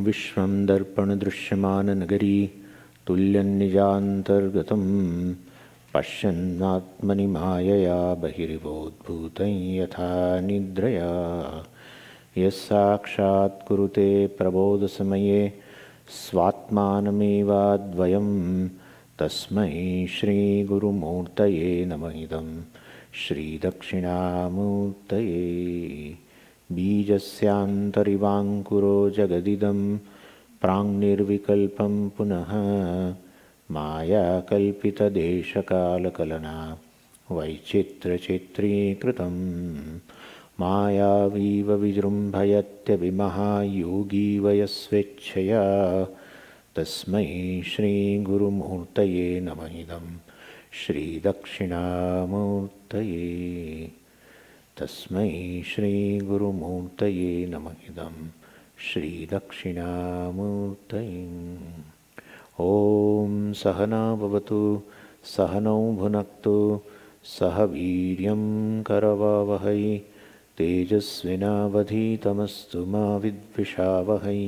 विश्वं दर्पणदृश्यमाननगरी तुल्यन्निजान्तर्गतं पश्यन्नात्मनि मायया बहिर्वोद्भूतं यथा निद्रया यस्साक्षात् कुरुते प्रबोधसमये स्वात्मानमेवाद्वयं तस्मै श्रीगुरुमूर्तये नमः इदं श्रीदक्षिणामूर्तये। बीजस्यान्तरिवाङ्कुरो जगदिदं प्राङ्निर्विकल्पं पुनः मायाकल्पितदेशकालकलना वैचित्र्यचित्रीकृतं मायावीव विजृम्भयत्यभिमहायोगी वयस्वेच्छया तस्मै श्रीगुरुमूर्तये नमः इदं श्रीदक्षिणामूर्तये। तस्मै श्रीगुरुमूर्तये नमः इदं श्रीदक्षिणामूर्तये। ॐ सहना भवतु सहनौ भुनक्तु सह वीर्यं करवावहै तेजस्विनावधीतमस्तु मा विद्विषावहै।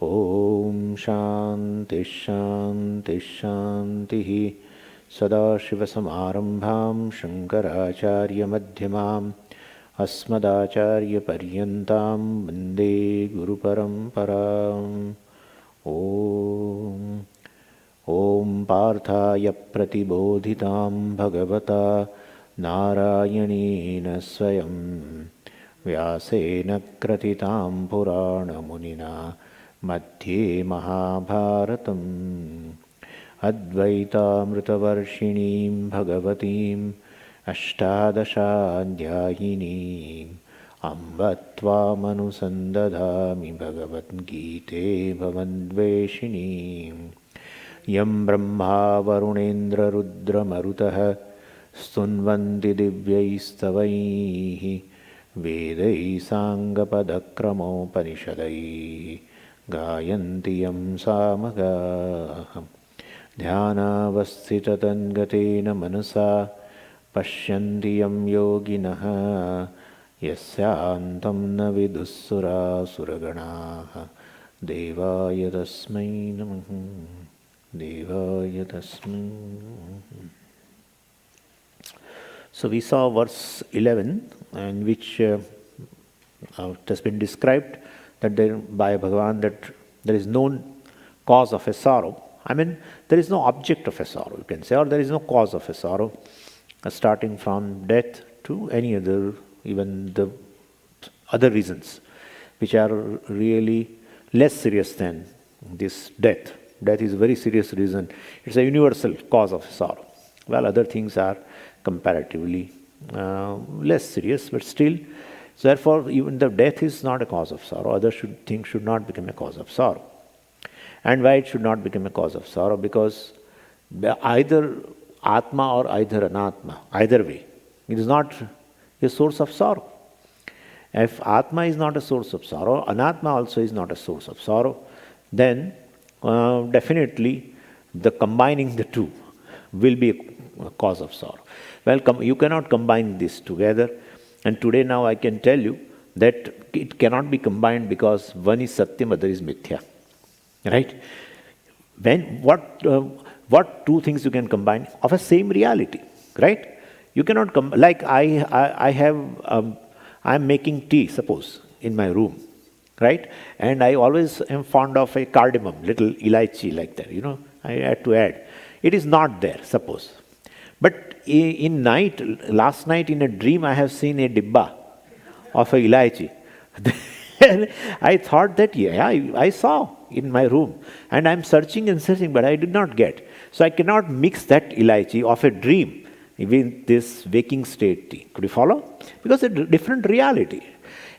ॐ शान्तिः शान्तिः शान्तिः। सदाशिवसमारम्भां शङ्कराचार्यमध्यमाम् अस्मदाचार्यपर्यन्तां वन्दे गुरुपरम्पराम्। ॐ पार्थाय प्रतिबोधितां भगवता नारायणेन स्वयं व्यासेन क्रथितां पुराणमुनिना मध्ये महाभारतम् अद्वैतामृतवर्षिणीं भगवतीम् अष्टादशाध्यायिनीम् अम्ब त्वामनुसन्दधामि भगवद्गीते भवद्वेषिणीम्। यं ब्रह्मा वरुणेन्द्ररुद्रमरुतः स्तुन्वन्ति दिव्यैस्तवैः वेदैः साङ्गपदक्रमोपनिषदैः गायन्ति यं सामगाः। ध्यानावस्थिततन्गतेन मनसा पश्यन्ति यं योगिनः यस्यान्तं न विदुःसुरासुरगणाः देवाय तस्मै नमः देवाय तस्मै नमः। So we saw verse 11 in which it has been described that by Bhagavan that there is no cause of a sorrow. I mean, there is no object of a sorrow, you can say, or there is no cause of a sorrow, starting from death to any other, even the other reasons, which are really less serious than this death. Death is a very serious reason. It's a universal cause of sorrow. Well, other things are comparatively less serious, but still, so therefore, even the death is not a cause of sorrow. Other things should not become a cause of sorrow. And why it should not become a cause of sorrow? Because either Atma or either Anatma, either way, it is not a source of sorrow. If Atma is not a source of sorrow, Anatma also is not a source of sorrow, then definitely the combining the two will be a cause of sorrow. Well, you cannot combine this together, and today now I can tell you that it cannot be combined because one is Satyam, other is Mithya. Right? What two things you can combine of a same reality? Right? You cannot like I'm making tea, suppose, in my room, right? And I always am fond of a cardamom, little elaichi like that. I had to add. It is not there, suppose. But last night in a dream, I have seen a dibba of a elaichi. Then I thought that, I saw in my room, and I'm searching and searching, but I did not get. So I cannot mix that elaichi of a dream with this waking state tea. Could you follow? Because it's a different reality.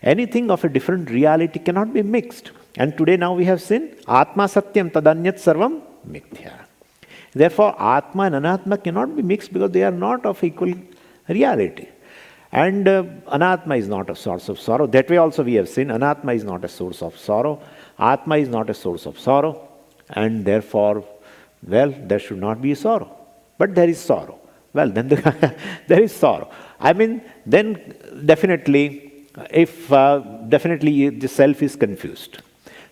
Anything of a different reality cannot be mixed. And today now we have seen Atma Satyam Tadanyat Sarvam Mithya. Therefore, Atma and Anatma cannot be mixed because they are not of equal reality. And Anatma is not a source of sorrow. That way also we have seen Anatma is not a source of sorrow. Atma is not a source of sorrow. And therefore, there should not be sorrow. But there is sorrow. Well, then there is sorrow. I mean, then definitely, if definitely the self is confused.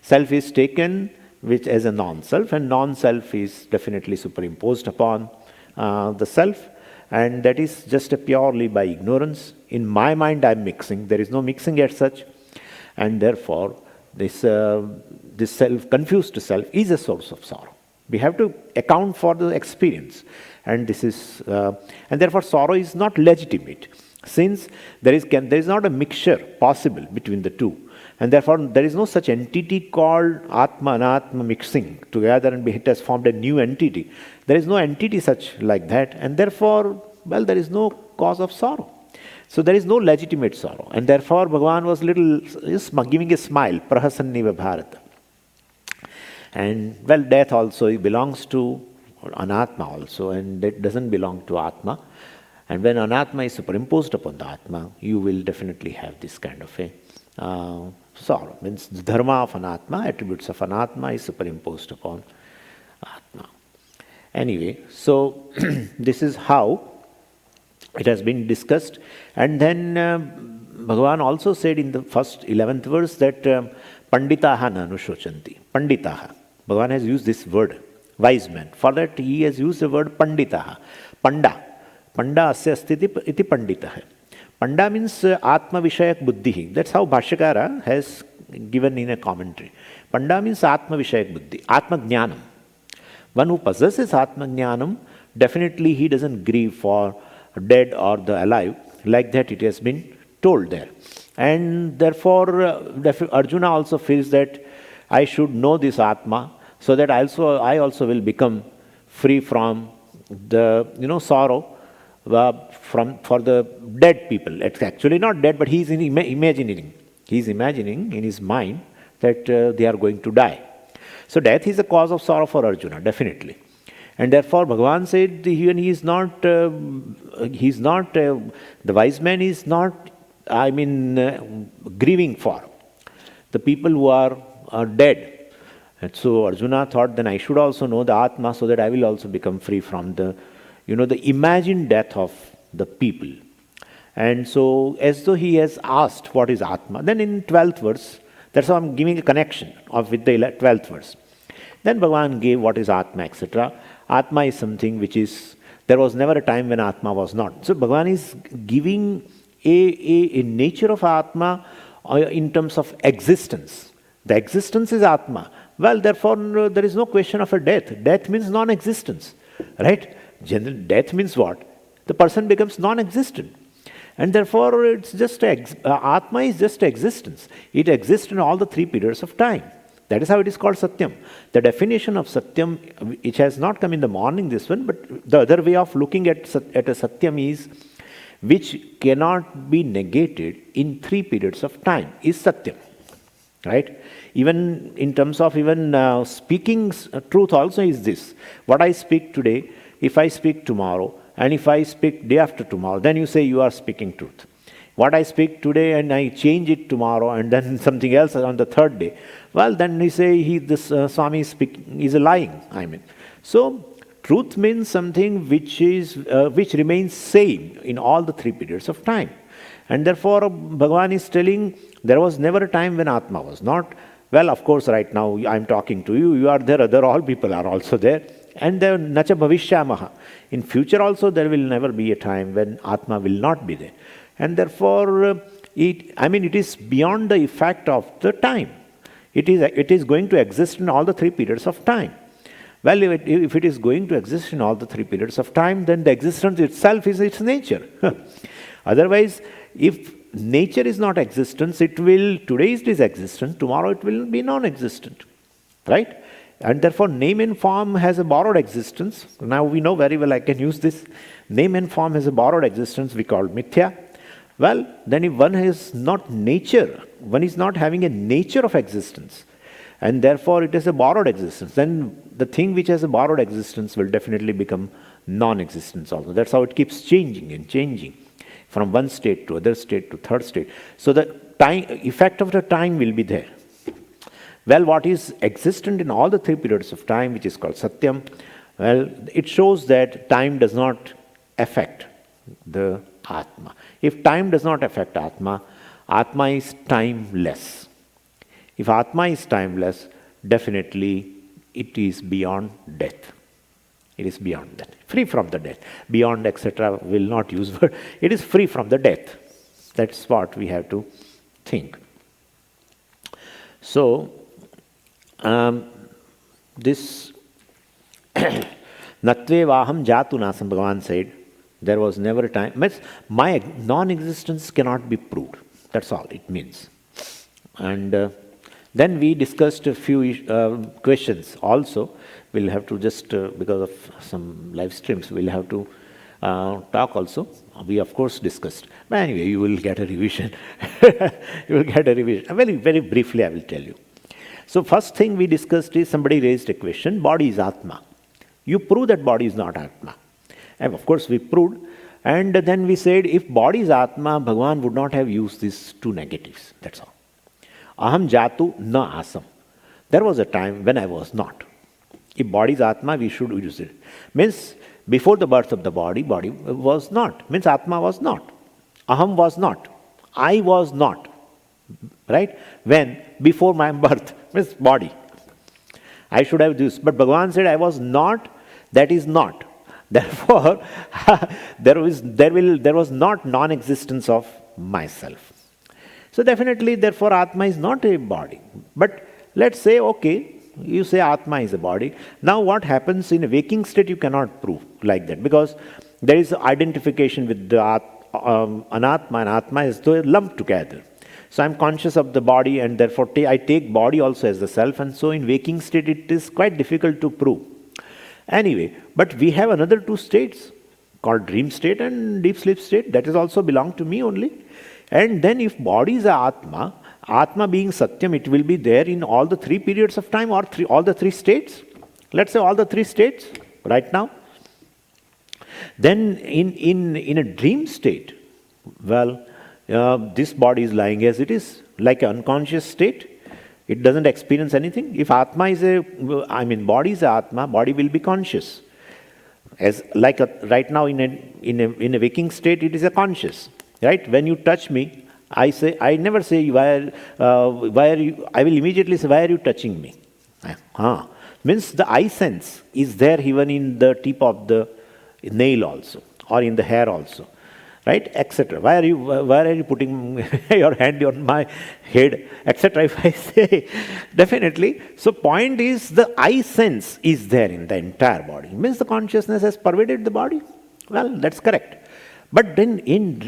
Self is taken which as a non-self, and non-self is definitely superimposed upon the self, and that is just a purely by ignorance. In my mind, I am mixing. There is no mixing as such, and therefore this self, confused self, is a source of sorrow. We have to account for the experience, and this is, and therefore sorrow is not legitimate, since there is not a mixture possible between the two. And therefore, there is no such entity called Atma, Anatma mixing together and it has formed a new entity. There is no entity such like that, and therefore, well, there is no cause of sorrow. So there is no legitimate sorrow, and therefore Bhagavan was just giving a smile, prahasanniva bharata. And well, death also belongs to Anatma also, and it doesn't belong to Atma. And when Anatma is superimposed upon the Atma, you will definitely have this kind of a sorrow. Means the dharma of Anatma, attributes of Anatma is superimposed upon Atma. Anyway, so this is how it has been discussed. And then Bhagavan also said in the first 11th verse that Panditaha na anushochanti. Panditaha. Bhagavan has used this word, wise man. For that he has used the word Panditaha. Panda. Panda asya asthiti iti panditaha. Panda means Atma Vishayak Buddhi. That's how Bhashyakara has given in a commentary. Panda means Atma Vishayak Buddhi, Atma Jnanam. One who possesses Atma Jnanam, definitely he doesn't grieve for dead or the alive, like that it has been told there. And therefore, Arjuna also feels that I should know this Atma, so that I also will become free from the sorrow for the dead people. It's actually not dead, but he's imagining. He's imagining in his mind that they are going to die. So death is a cause of sorrow for Arjuna, definitely. And therefore Bhagavan said even the wise man is not, grieving for the people who are dead. And so Arjuna thought, then I should also know the Atma, so that I will also become free from the imagined death of the people. And so, as though he has asked what is Atma, then in 12th verse, that's how I'm giving a connection with the 12th verse. Then Bhagavan gave what is Atma, etc. Atma is something which is, there was never a time when Atma was not. So Bhagavan is giving a nature of Atma in terms of existence. The existence is Atma. Well, therefore, there is no question of a death. Death means non-existence, right? Death means what? The person becomes non-existent. And therefore, it's just Atma is just existence. It exists in all the three periods of time. That is how it is called Satyam. The definition of Satyam, which has not come in the morning, this one, but the other way of looking at a Satyam is, which cannot be negated in three periods of time, is Satyam. Right? Even in terms of speaking truth also is this. What I speak today, if I speak tomorrow, and if I speak day after tomorrow, then you say you are speaking truth. What I speak today and I change it tomorrow and then something else on the third day, well, then you say Swami is lying. So truth means something which remains same in all the three periods of time. And therefore Bhagavan is telling there was never a time when Atma was not. Well, of course, right now I'm talking to you, you are there, all people are also there. And there nacha bhavishyamaha. In future also there will never be a time when Atma will not be there. And therefore, it is beyond the effect of the time. It is going to exist in all the three periods of time. Well, if it is going to exist in all the three periods of time, then the existence itself is its nature. Otherwise, if nature is not existence, today it is existence, tomorrow it will be non-existent. Right? And therefore, name and form has a borrowed existence. Now we know very well, I can use this. Name and form has a borrowed existence we call mithya. Well, then if one has not nature, one is not having a nature of existence, and therefore it is a borrowed existence, then the thing which has a borrowed existence will definitely become non-existence also. That's how it keeps changing and changing from one state to other state to third state. So the effect of the time will be there. Well, what is existent in all the three periods of time, which is called Satyam, well, it shows that time does not affect the Atma. If time does not affect Atma, Atma is timeless. If Atma is timeless, definitely it is beyond death. It is beyond that, free from the death. Beyond, etc., will not use word. It is free from the death. That's what we have to think. So, this Natve Vaham Jatu Nasam, Bhagavan said, there was never a time. Means my non-existence cannot be proved. That's all it means. And then we discussed a few questions also. We'll have to just, because of some live streams, we'll have to talk also. We, of course, discussed. But anyway, you will get a revision. You will get a revision. Very, very briefly, I will tell you. So first thing we discussed is somebody raised a question, body is Atma. You prove that body is not Atma. And of course, we proved. And then we said, if body is Atma, Bhagavan would not have used these two negatives. That's all. Aham jatu na asam. There was a time when I was not. If body is Atma, we should use it. Means, before the birth of the body, body was not. Means Atma was not. Aham was not. I was not. Right? When? Before my birth. Means body. I should have this. But Bhagavan said, I was not, that is not. Therefore, there was not non-existence of myself. So definitely, therefore, Atma is not a body. But let's say, okay, you say Atma is a body. Now what happens in a waking state, you cannot prove like that. Because there is identification with the Anatma and Atma is lumped together. So I'm conscious of the body and therefore I take body also as the self. And so in waking state, it is quite difficult to prove. Anyway, but we have another two states called dream state and deep sleep state. That is also belong to me only. And then if body is Atma, Atma being Satyam, it will be there in all the three periods of time or all the three states. Let's say all the three states right now. Then in a dream state, well, this body is lying as it is, like an unconscious state. It doesn't experience anything. If Atma is body is Atma, body will be conscious. As like right now in a waking state, it is a conscious. Right? When you touch me, I never say why are you. I will immediately say, why are you touching me? Means the eye sense is there even in the tip of the nail also, or in the hair also. Right, etc. Why are you putting your hand on my head, etc. If I say, definitely. So point is the eye sense is there in the entire body. Means the consciousness has pervaded the body. Well, that's correct. But then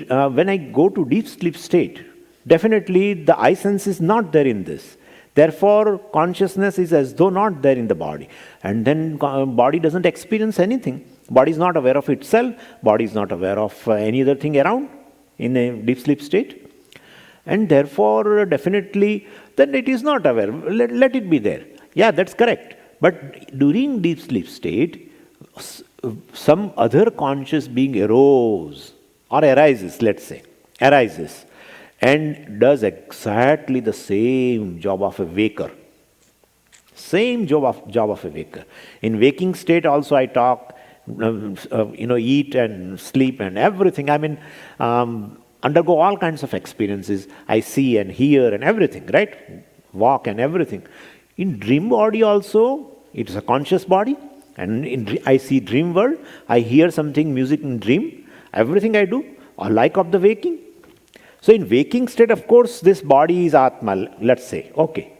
when I go to deep sleep state, definitely the eye sense is not there in this. Therefore, consciousness is as though not there in the body. And then body doesn't experience anything. Body is not aware of itself. Body is not aware of any other thing around in a deep sleep state. And therefore, definitely, then it is not aware. Let it be there. Yeah, that's correct. But during deep sleep state, some other conscious being arose or arises, let's say, arises and does exactly the same job of a waker. Same job of a waker. In waking state also I talk, eat and sleep and everything. Undergo all kinds of experiences. I see and hear and everything, right? Walk and everything. In dream body also, it is a conscious body. And I see dream world. I hear something, music in dream. Everything I do, or like of the waking. So in waking state, of course, this body is Atma, let's say. Okay.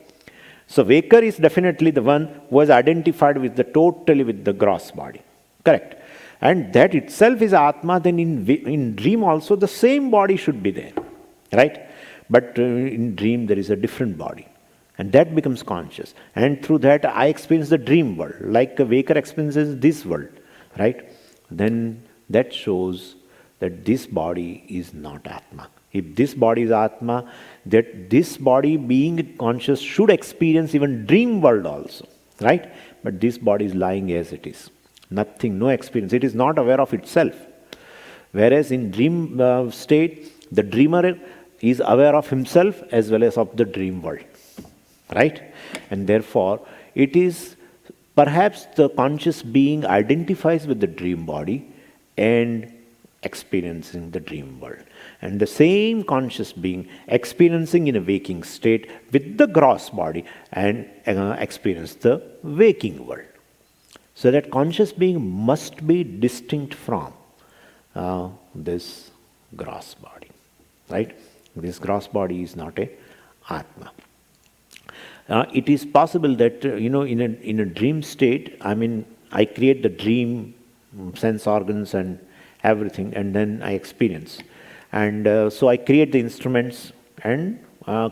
So waker is definitely the one who is identified with the gross body. Correct. And that itself is Atma, then in dream also the same body should be there. Right? But in dream there is a different body. And that becomes conscious. And through that I experience the dream world, like a waker experiences this world. Right? Then that shows that this body is not Atma. If this body is Atma, that this body being conscious should experience even dream world also. Right? But this body is lying as it is. Nothing, no experience. It is not aware of itself. Whereas in dream state, the dreamer is aware of himself as well as of the dream world. Right? And therefore, it is perhaps the conscious being identifies with the dream body and experiencing the dream world. And the same conscious being experiencing in a waking state with the gross body and experience the waking world. So that conscious being must be distinct from this gross body, right? This gross body is not a Atma. It is possible that, in a dream state, I create the dream sense organs and everything, and then I experience. And so I create the instruments and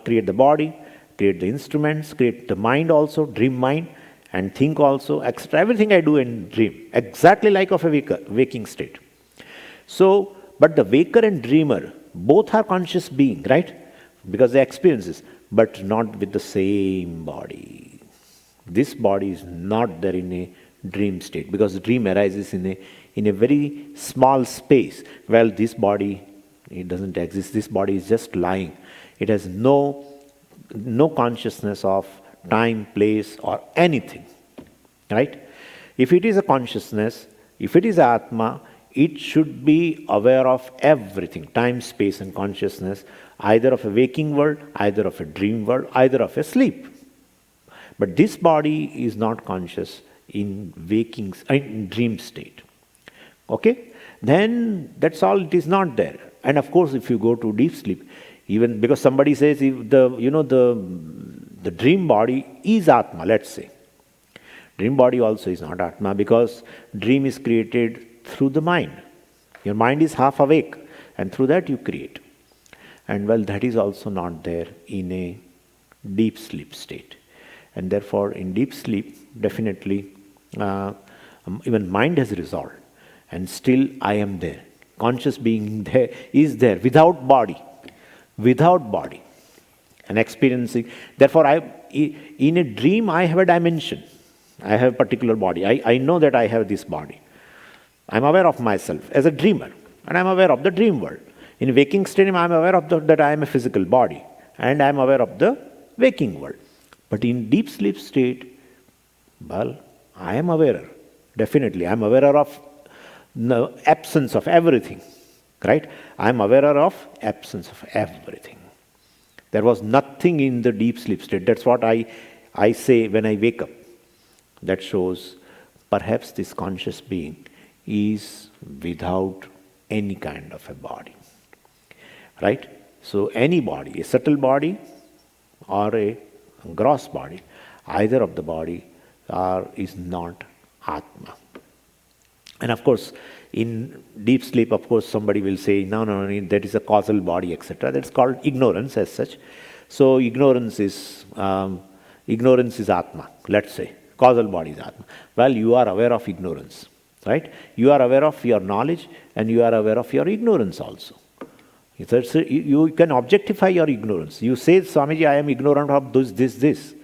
create the body, create the instruments, create the mind also, dream mind, and think also, etc. Everything I do in dream, exactly like of a waking state. So, but the waker and dreamer, both are conscious being, right? Because they experience this, but not with the same body. This body is not there in a dream state, because the dream arises in a very small space. Well, this body, it doesn't exist. This body is just lying. It has no consciousness of time, place, or anything, right? If it is a consciousness, if it is Atma, it should be aware of everything, time, space, and consciousness, either of a waking world, either of a dream world, either of a sleep. But this body is not conscious in dream state. Okay? Then that's all, it is not there. And of course, if you go to deep sleep, even because somebody says if the dream body is Atma, let's say. Dream body also is not Atma, because dream is created through the mind. Your mind is half awake, and through that you create. And well, that is also not there in a deep sleep state. And therefore, in deep sleep, definitely, even mind has resolved, and still I am there. Conscious being there is there without body, and experiencing. Therefore, in a dream, I have a dimension. I have a particular body. I know that I have this body. I'm aware of myself as a dreamer, and I'm aware of the dream world. In waking state, I'm aware of that I am a physical body, and I'm aware of the waking world. But in deep sleep state, well, I am aware. Definitely, I'm aware of the absence of everything, right? I'm aware of absence of everything. There was nothing in the deep sleep state. That's what I say when I wake up. That shows perhaps this conscious being is without any kind of a body, right? So any body, a subtle body or a gross body, either of the body is not Atma. And of course, in deep sleep, of course, somebody will say, no, that is a causal body, etc. That's called ignorance as such. So ignorance is Atma, let's say. Causal body is Atma. Well, you are aware of ignorance, right? You are aware of your knowledge, and you are aware of your ignorance also. You can objectify your ignorance. You say, Swamiji, I am ignorant of this.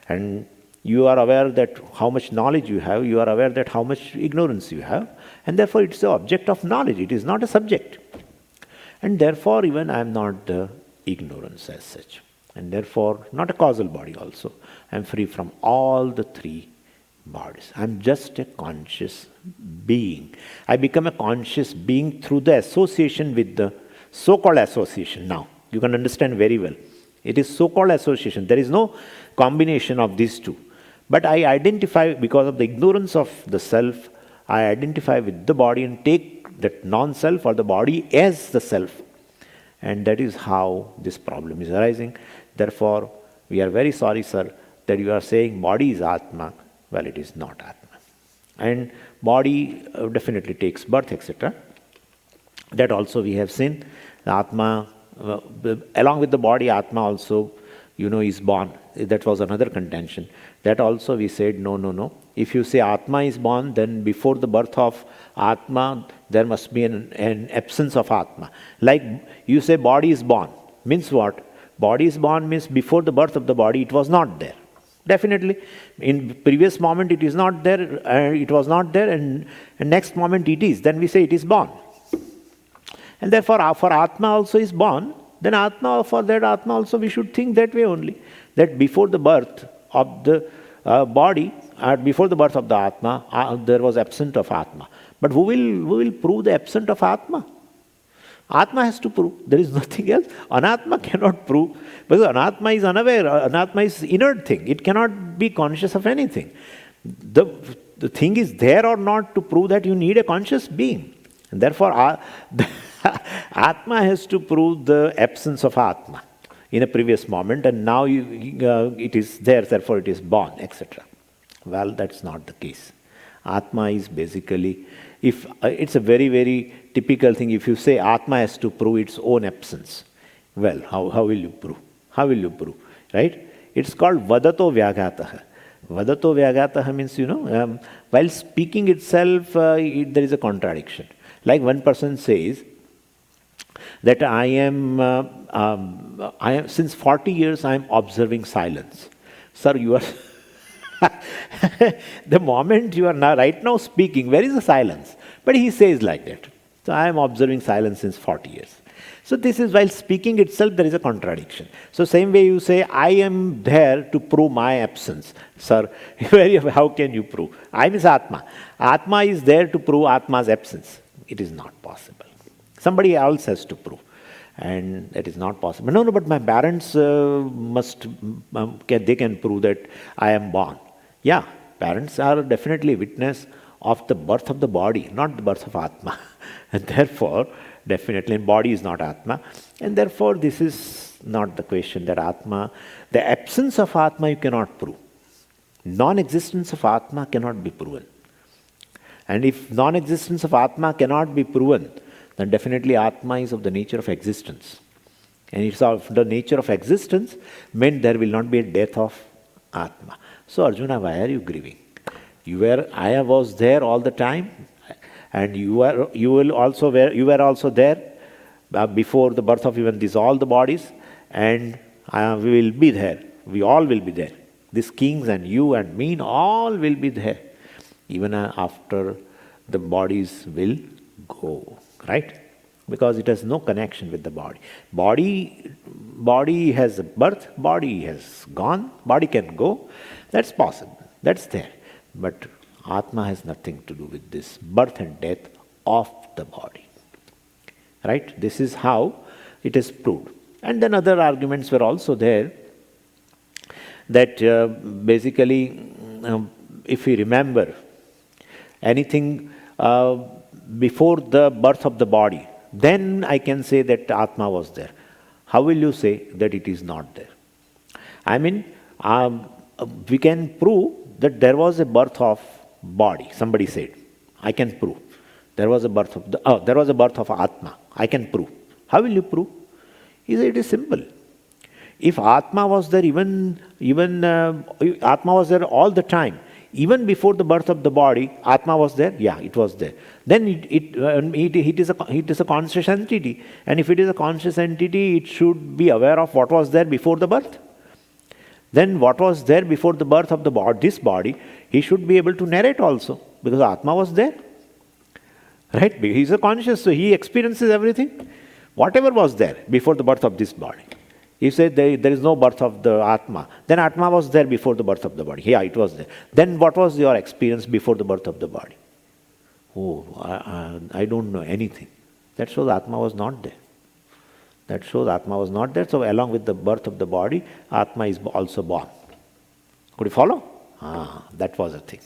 And you are aware that how much knowledge you have, you are aware that how much ignorance you have, and therefore it's the object of knowledge, it is not a subject. And therefore even I am not the ignorance as such, and therefore not a causal body also. I am free from all the three bodies. I am just a conscious being. I become a conscious being through the association with the so-called association. Now, you can understand very well. It is so-called association. There is no combination of these two. But I identify, because of the ignorance of the self, I identify with the body and take that non-self or the body as the self. And that is how this problem is arising. Therefore, we are very sorry, sir, that you are saying body is Atma. Well, it is not Atma. And body definitely takes birth, etc. That also we have seen. The Atma, along with the body, Atma also, is born. That was another contention. That also we said, no. If you say Atma is born, then before the birth of Atma, there must be an absence of Atma. Like you say body is born. Means what? Body is born means before the birth of the body, it was not there. Definitely. In previous moment, it is not there, it was not there, and next moment it is. Then we say it is born. And therefore, for Atma also is born, then for that Atma also we should think that way only. That before the birth of the body, before the birth of the Atma, there was absence of Atma. But who will prove the absence of Atma? Atma has to prove. There is nothing else. Anatma cannot prove, because Anatma is unaware. Anatma is inert thing. It cannot be conscious of anything. The thing is there or not to prove that you need a conscious being. And therefore, Atma has to prove the absence of Atma in a previous moment, and now it is there, therefore it is born, etc. Well, that's not the case. Atma is basically, if it's a very, very typical thing, if you say Atma has to prove its own absence, well, how will you prove? How will you prove? Right? It's called Vadato Vyagataha. Vadato Vyagataha means, while speaking itself, there is a contradiction. Like one person says that I am since 40 years I am observing silence. Sir, you are the moment you are right now speaking, where is the silence? But he says like that. So I am observing silence since 40 years. So this is, while speaking itself, there is a contradiction. So same way you say, I am there to prove my absence. Sir, how can you prove? I mean Atma. Atma is there to prove Atma's absence. It is not possible. Somebody else has to prove. And that is not possible. No, but my parents they can prove that I am born. Yeah, parents are definitely witness of the birth of the body, not the birth of Atma. And therefore, definitely, body is not Atma. And therefore, this is not the question that Atma, the absence of Atma you cannot prove. Non-existence of Atma cannot be proven. And if non-existence of Atma cannot be proven, then definitely Atma is of the nature of existence. And it's of the nature of existence meant there will not be a death of Atma. So Arjuna, why are you grieving? I was there all the time, and you were also there before the birth of even all the bodies, and we will be there. We all will be there. These kings and you and me, all will be there. Even after the bodies will go, right? Because it has no connection with the body. Body has a birth, body has gone, body can go. That's possible, that's there. But Atma has nothing to do with this birth and death of the body. Right? This is how it is proved. And then other arguments were also there, that basically, if we remember anything before the birth of the body, then I can say that Atma was there. How will you say that it is not there? I mean, we can prove that there was a birth of body. Somebody said, I can prove. There was a birth of Atma. I can prove. How will you prove? He said, it is simple. If Atma was there, even Atma was there all the time, even before the birth of the body, Atma was there? Yeah, it was there. Then it is a conscious entity. And if it is a conscious entity, it should be aware of what was there before the birth. Then what was there before the birth of this body, he should be able to narrate also, because Atma was there. Right? He is a conscious, so he experiences everything. Whatever was there before the birth of this body. He said there is no birth of the Atma. Then Atma was there before the birth of the body. Yeah, it was there. Then what was your experience before the birth of the body? Oh, I don't know anything. That shows Atma was not there. That shows Atma was not there. So along with the birth of the body, Atma is also born. Could you follow? That was a thing.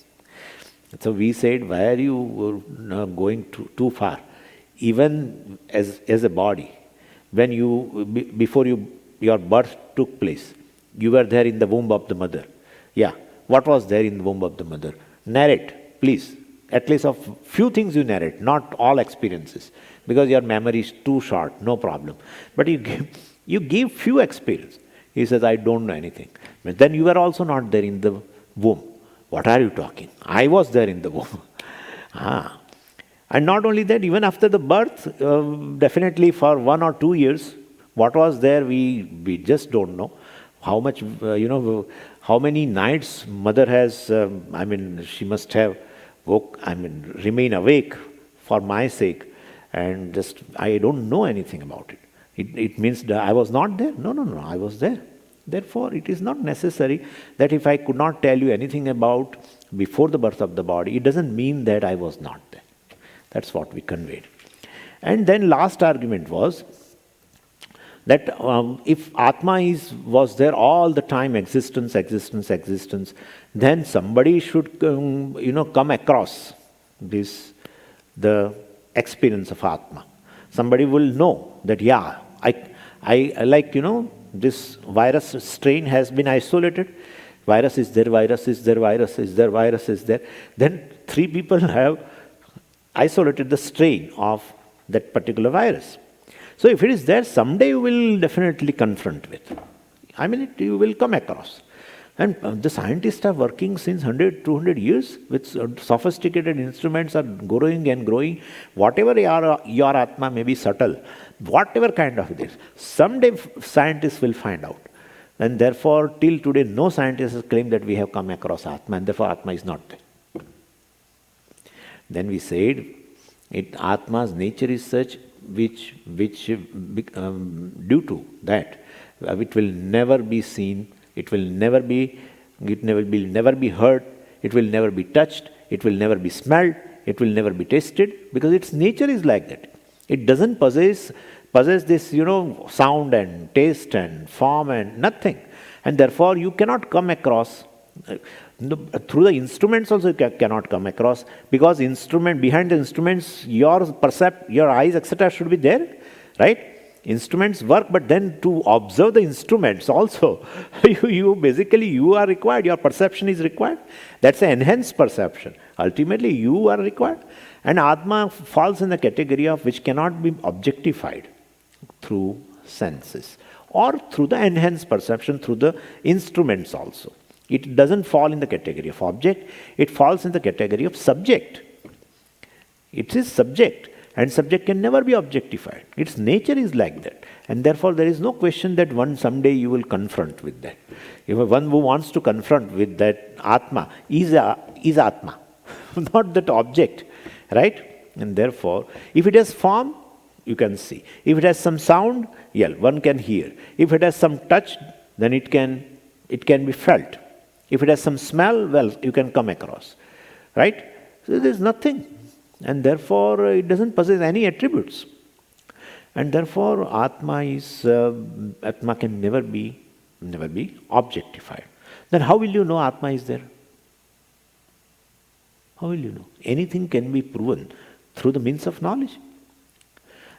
So we said, why are you going too far? Even as a body, when before your birth took place, you were there in the womb of the mother. Yeah, what was there in the womb of the mother? Narrate, please. At least a few things you narrate, not all experiences, because your memory is too short, no problem. But you give few experiences. He says, I don't know anything. But then you were also not there in the womb. What are you talking? I was there in the womb. And not only that, even after the birth, definitely for 1 or 2 years, what was there, we just don't know. How much, how many nights mother has, she must have remain awake for my sake, and just, I don't know anything about it. It means that I was not there? No, I was there. Therefore, it is not necessary that if I could not tell you anything about before the birth of the body, it doesn't mean that I was not there. That's what we conveyed. And then last argument was that if Atma was there all the time, existence, then somebody should come across the experience of Atma. Somebody will know that, yeah, I like, this virus strain has been isolated. Virus is there, virus is there, virus is there, virus is there. Then 3 people have isolated the strain of that particular virus. So if it is there, someday you will definitely confront with. You will come across. And the scientists are working since 100, 200 years with sophisticated instruments are growing and growing. Whatever your Atma may be subtle, whatever kind of it is, someday scientists will find out. And therefore, till today, no scientist has claimed that we have come across Atma, and therefore Atma is not there. Then we said, Atma's nature is such which due to that, it will never be seen, it will never be heard, it will never be touched, it will never be smelled, it will never be tasted, because its nature is like that. It doesn't possess this, sound and taste and form and nothing. And therefore you cannot come across, through the instruments also you cannot come across, because behind the instruments, your eyes, etc. should be there, right? Instruments work, but then to observe the instruments also, you are required, your perception is required. That's an enhanced perception. Ultimately, you are required. And Atma falls in the category of which cannot be objectified through senses or through the enhanced perception through the instruments also. It doesn't fall in the category of object, it falls in the category of subject. It is subject, and subject can never be objectified. Its nature is like that. And therefore there is no question that someday you will confront with that. If one who wants to confront with that Atma is Atma, not that object, right? And therefore, if it has form, you can see. If it has some sound, one can hear. If it has some touch, then it can be felt. If it has some smell, you can come across, right? So there is nothing, and therefore it doesn't possess any attributes, and therefore Atma can never be objectified. Then how will you know Atma is there? How will you know? Anything can be proven through the means of knowledge.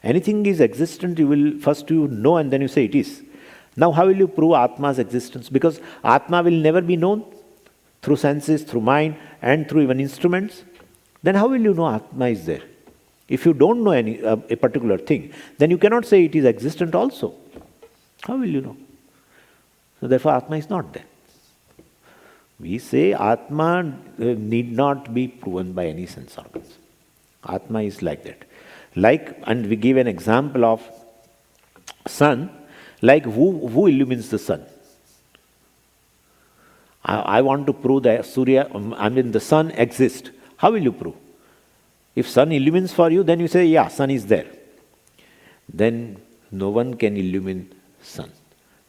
Anything is existent, you will first know and then you say it is. Now how will you prove Atma's existence? Because Atma will never be known through senses, through mind, and through even instruments. Then how will you know Atma is there? If you don't know a particular thing, then you cannot say it is existent also. How will you know? So therefore Atma is not there. We say Atma need not be proven by any sense organs. Atma is like that. And we give an example of sun, like who illumines the sun? I want to prove that the sun exists. How will you prove? If sun illumines for you, then you say, yeah, sun is there. Then no one can illumine sun.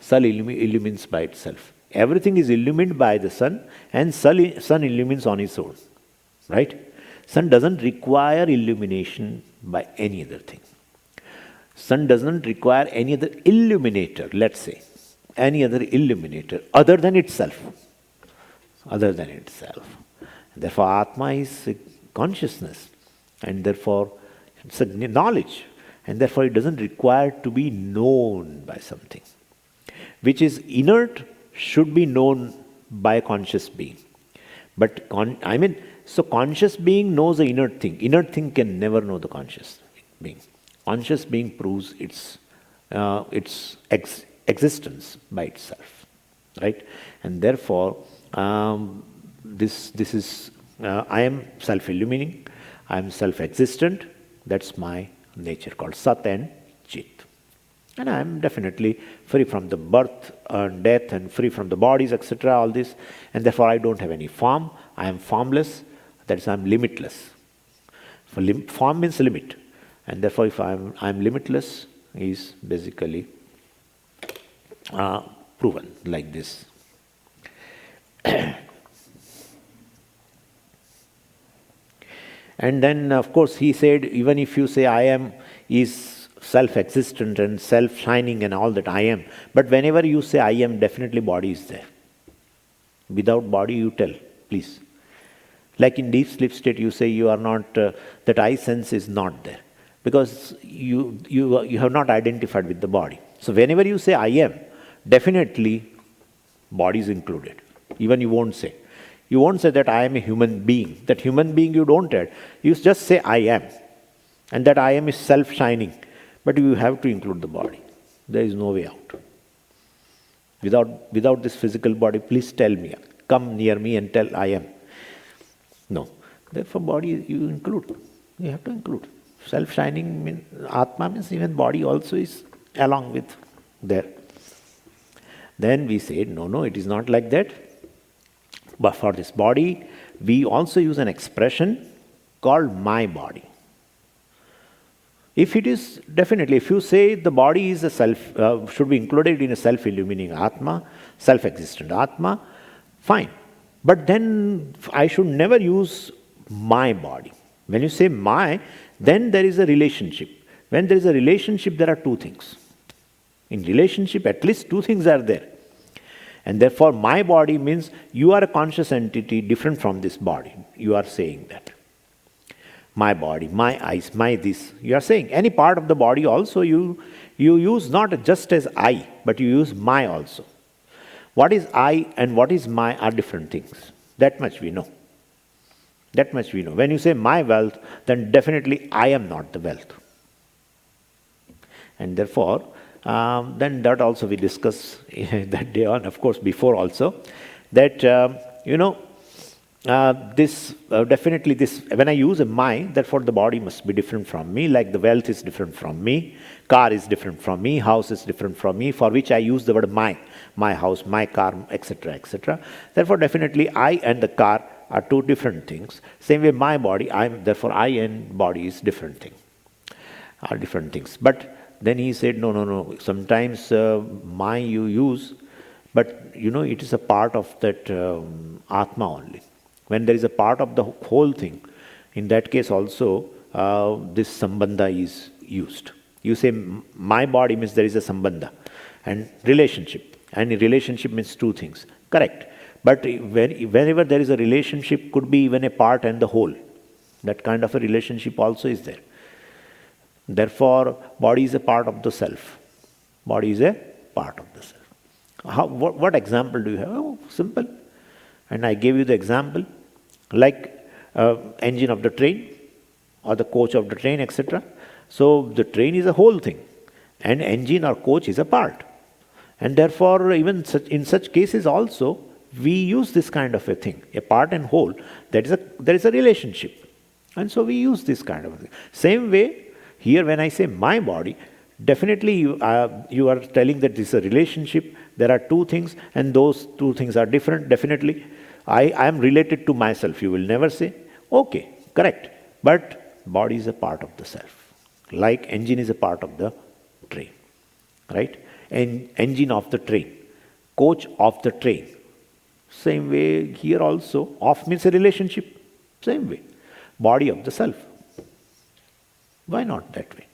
Sun illumines by itself. Everything is illumined by the sun, and sun illumines on its own. Right? Sun doesn't require illumination by any other thing. Sun doesn't require any other illuminator, let's say. Any other illuminator other than itself. Other than itself. Therefore, Atma is consciousness, and therefore it's a knowledge, and therefore it doesn't require to be known by something. Which is inert should be known by a conscious being. But so conscious being knows the inert thing. Inert thing can never know the conscious being. Conscious being proves its existence by itself, right? And therefore, this is I am self-illumining, I am self-existent. That's my nature called Sat and Chit. And I am definitely free from the birth and death and free from the bodies, etc., all this. And therefore I don't have any form. I am formless. That is, I am limitless. Form means limit. And therefore if I am limitless is basically proven like this. And then, of course, he said, even if you say I am is self-existent and self-shining and all that I am, but whenever you say I am, definitely body is there. Without body, you tell, please. Like in deep sleep state, you say you are not, that I sense is not there. Because you have not identified with the body. So whenever you say I am, definitely body is included. Even you won't say. You won't say that I am a human being. That human being you don't add. You just say I am. And that I am is self-shining. But you have to include the body. There is no way out. Without this physical body, please tell me. Come near me and tell I am. No. Therefore body you include. You have to include. Self-shining means, Atma means even body also is along with there. Then we said, no, it is not like that. But for this body, we also use an expression called my body. If it is, definitely, if you say the body is a self, should be included in a self-illuminating Atma, self-existent Atma, fine. But then I should never use my body. When you say my, then there is a relationship. When there is a relationship, there are two things. In relationship, at least two things are there. And therefore, my body means you are a conscious entity different from this body. You are saying that. My body, my eyes, my this. You are saying any part of the body also you use not just as I, but you use my also. What is I and what is my are different things. That much we know. That much we know. When you say my wealth, then definitely I am not the wealth. And therefore, then that also we discuss that day on, of course, before also, that, definitely this, when I use a my, therefore the body must be different from me, like the wealth is different from me, car is different from me, house is different from me, for which I use the word my house, my car, etc., etc. Therefore, definitely I and the car are two different things. Same way my body, therefore I and body is different thing, are different things. But then he said, no, sometimes my you use, but it is a part of that Atma only. When there is a part of the whole thing, in that case also, this sambandha is used. You say my body means there is a sambandha and relationship. And relationship means two things. Correct. But whenever there is a relationship, could be even a part and the whole. That kind of a relationship also is there. Therefore, body is a part of the self. Body is a part of the self. What example do you have? Oh, simple. And I gave you the example, like engine of the train or the coach of the train, etc. So the train is a whole thing, and engine or coach is a part. And therefore, even in such cases also, we use this kind of a thing, a part and whole. There is a relationship, and so we use this kind of a thing. Same way, here when I say my body, definitely you are telling that this is a relationship. There are two things, and those two things are different. Definitely, I am related to myself. You will never say, okay, correct. But body is a part of the self. Like engine is a part of the train, right? And engine of the train, coach of the train. Same way here also, of means a relationship. Same way, body of the self. Why not that way?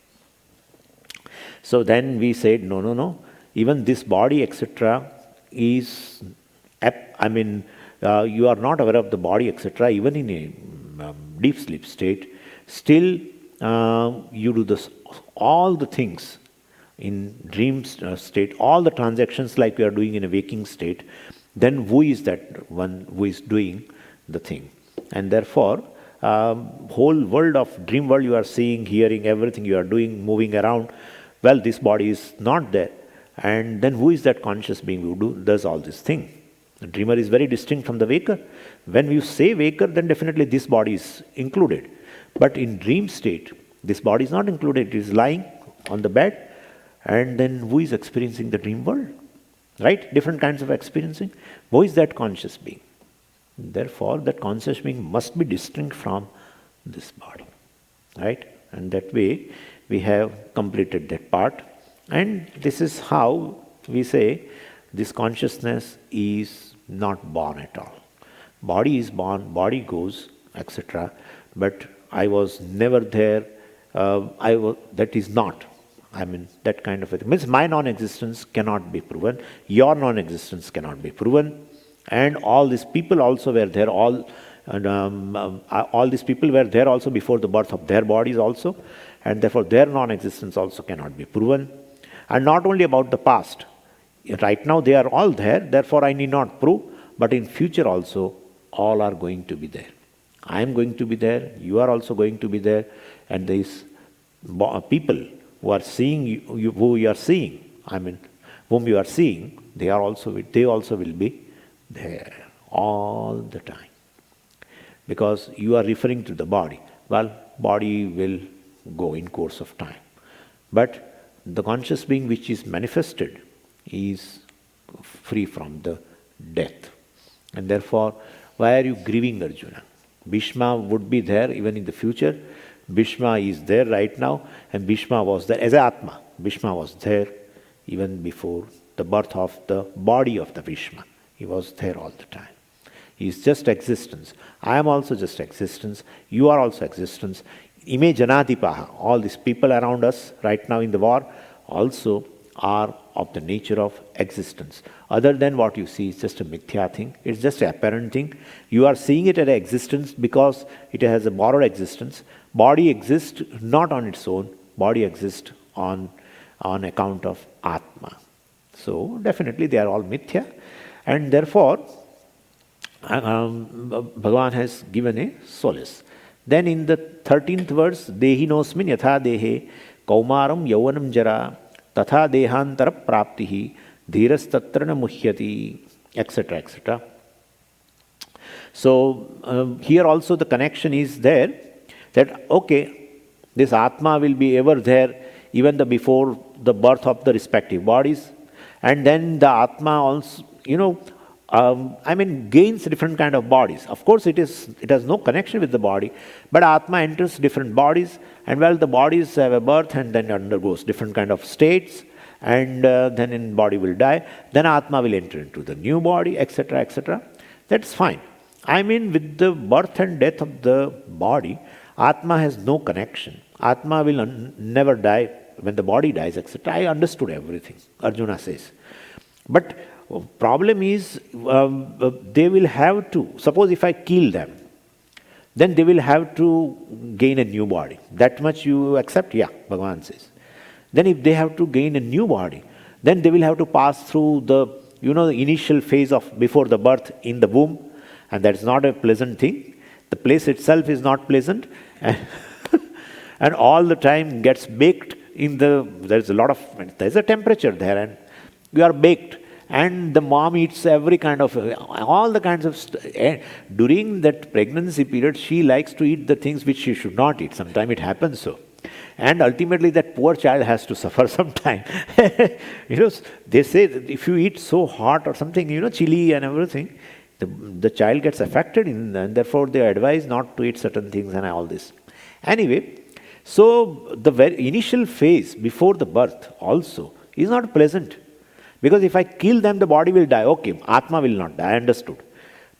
So then we said, no. Even this body, etc., is, you are not aware of the body, etc., even in a deep sleep state. Still, you do this, all the things in dream state, all the transactions like we are doing in a waking state. Then who is that one who is doing the thing? And therefore, whole world of dream world you are seeing, hearing, everything you are doing, moving around, well, this body is not there. And then who is that conscious being who does all this thing? The dreamer is very distinct from the waker. When you say waker, then definitely this body is included. But in dream state, this body is not included. It is lying on the bed. And then who is experiencing the dream world? Right? Different kinds of experiencing. Who is that conscious being? Therefore, that conscious being must be distinct from this body. Right? And that way, we have completed that part. And this is how we say this consciousness is not born at all. Body is born, body goes, etc. But I was never there, that is not. I mean, that kind of a thing. Means my non-existence cannot be proven, your non-existence cannot be proven, and all these people also were there, all these people were there also before the birth of their bodies also, and therefore their non-existence also cannot be proven. And not only about the past, right now they are all there, therefore I need not prove, but in future also all are going to be there. I am going to be there, you are also going to be there, and these people who are seeing you, who you are seeing, I mean, whom you are seeing, they also will be there all the time. Because you are referring to the body. Well, body will go in course of time. But the conscious being which is manifested is free from the death. And therefore, why are you grieving, Arjuna? Bhishma would be there even in the future. Bhishma is there right now, and Bhishma was there as an Atma. Bhishma was there even before the birth of the body of the Bhishma. He was there all the time. He is just existence. I am also just existence. You are also existence. Ime janadipaha. All these people around us right now in the war also are of the nature of existence. Other than what you see is just a mithya thing. It's just an apparent thing. You are seeing it as existence because it has a borrowed existence. Body exists not on its own. Body exists on account of Atma. So definitely they are all mithya. And therefore, Bhagavan has given a solace. Then in the 13th verse, Dehi nosmin yatha dehe kaumaram yauvanam jara tatha dehantara praptihi dhiras tatrana muhyati, etc., etc. So here also the connection is there that, okay, this Atma will be ever there even before the birth of the respective bodies. And then the Atma also, gains different kind of bodies. Of course, it has no connection with the body, but Atma enters different bodies, and while the bodies have a birth and then undergoes different kind of states, and then in body will die, then Atma will enter into the new body, etc., etc. That's fine. I mean, with the birth and death of the body, Atma has no connection. Atma will never die when the body dies, etc. I understood everything, Arjuna says. But problem is, they will have to, suppose if I kill them, then they will have to gain a new body. That much you accept? Yeah, Bhagavan says. Then if they have to gain a new body, then they will have to pass through the initial phase of before the birth in the womb, and that's not a pleasant thing. The place itself is not pleasant, and all the time gets baked there's a temperature there, and you are baked. And the mom eats every kind of, all the kinds of, during that pregnancy period, she likes to eat the things which she should not eat. Sometimes it happens so. And ultimately that poor child has to suffer sometime. They say that if you eat so hot or something, chili and everything, the child gets affected, and therefore they advise not to eat certain things and all this. Anyway, so the very initial phase before the birth also is not pleasant. Because if I kill them, the body will die. Okay, Atma will not die, understood.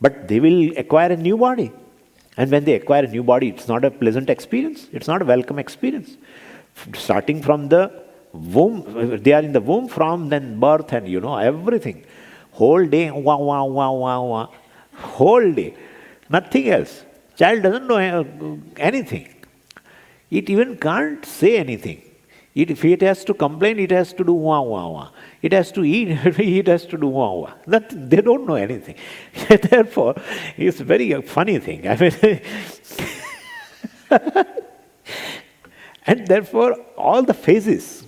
But they will acquire a new body. And when they acquire a new body, it's not a pleasant experience. It's not a welcome experience. Starting from the womb, they are in the womb from then birth and everything. Whole day, wah, wah, wah, wah, wah. Whole day. Nothing else. Child doesn't know anything. It even can't say anything. If it has to complain, it has to do wah, wah, wah. It has to eat, it has to do wah, wah. They don't know anything. Therefore, it's a very funny thing. I mean, and therefore, all the phases,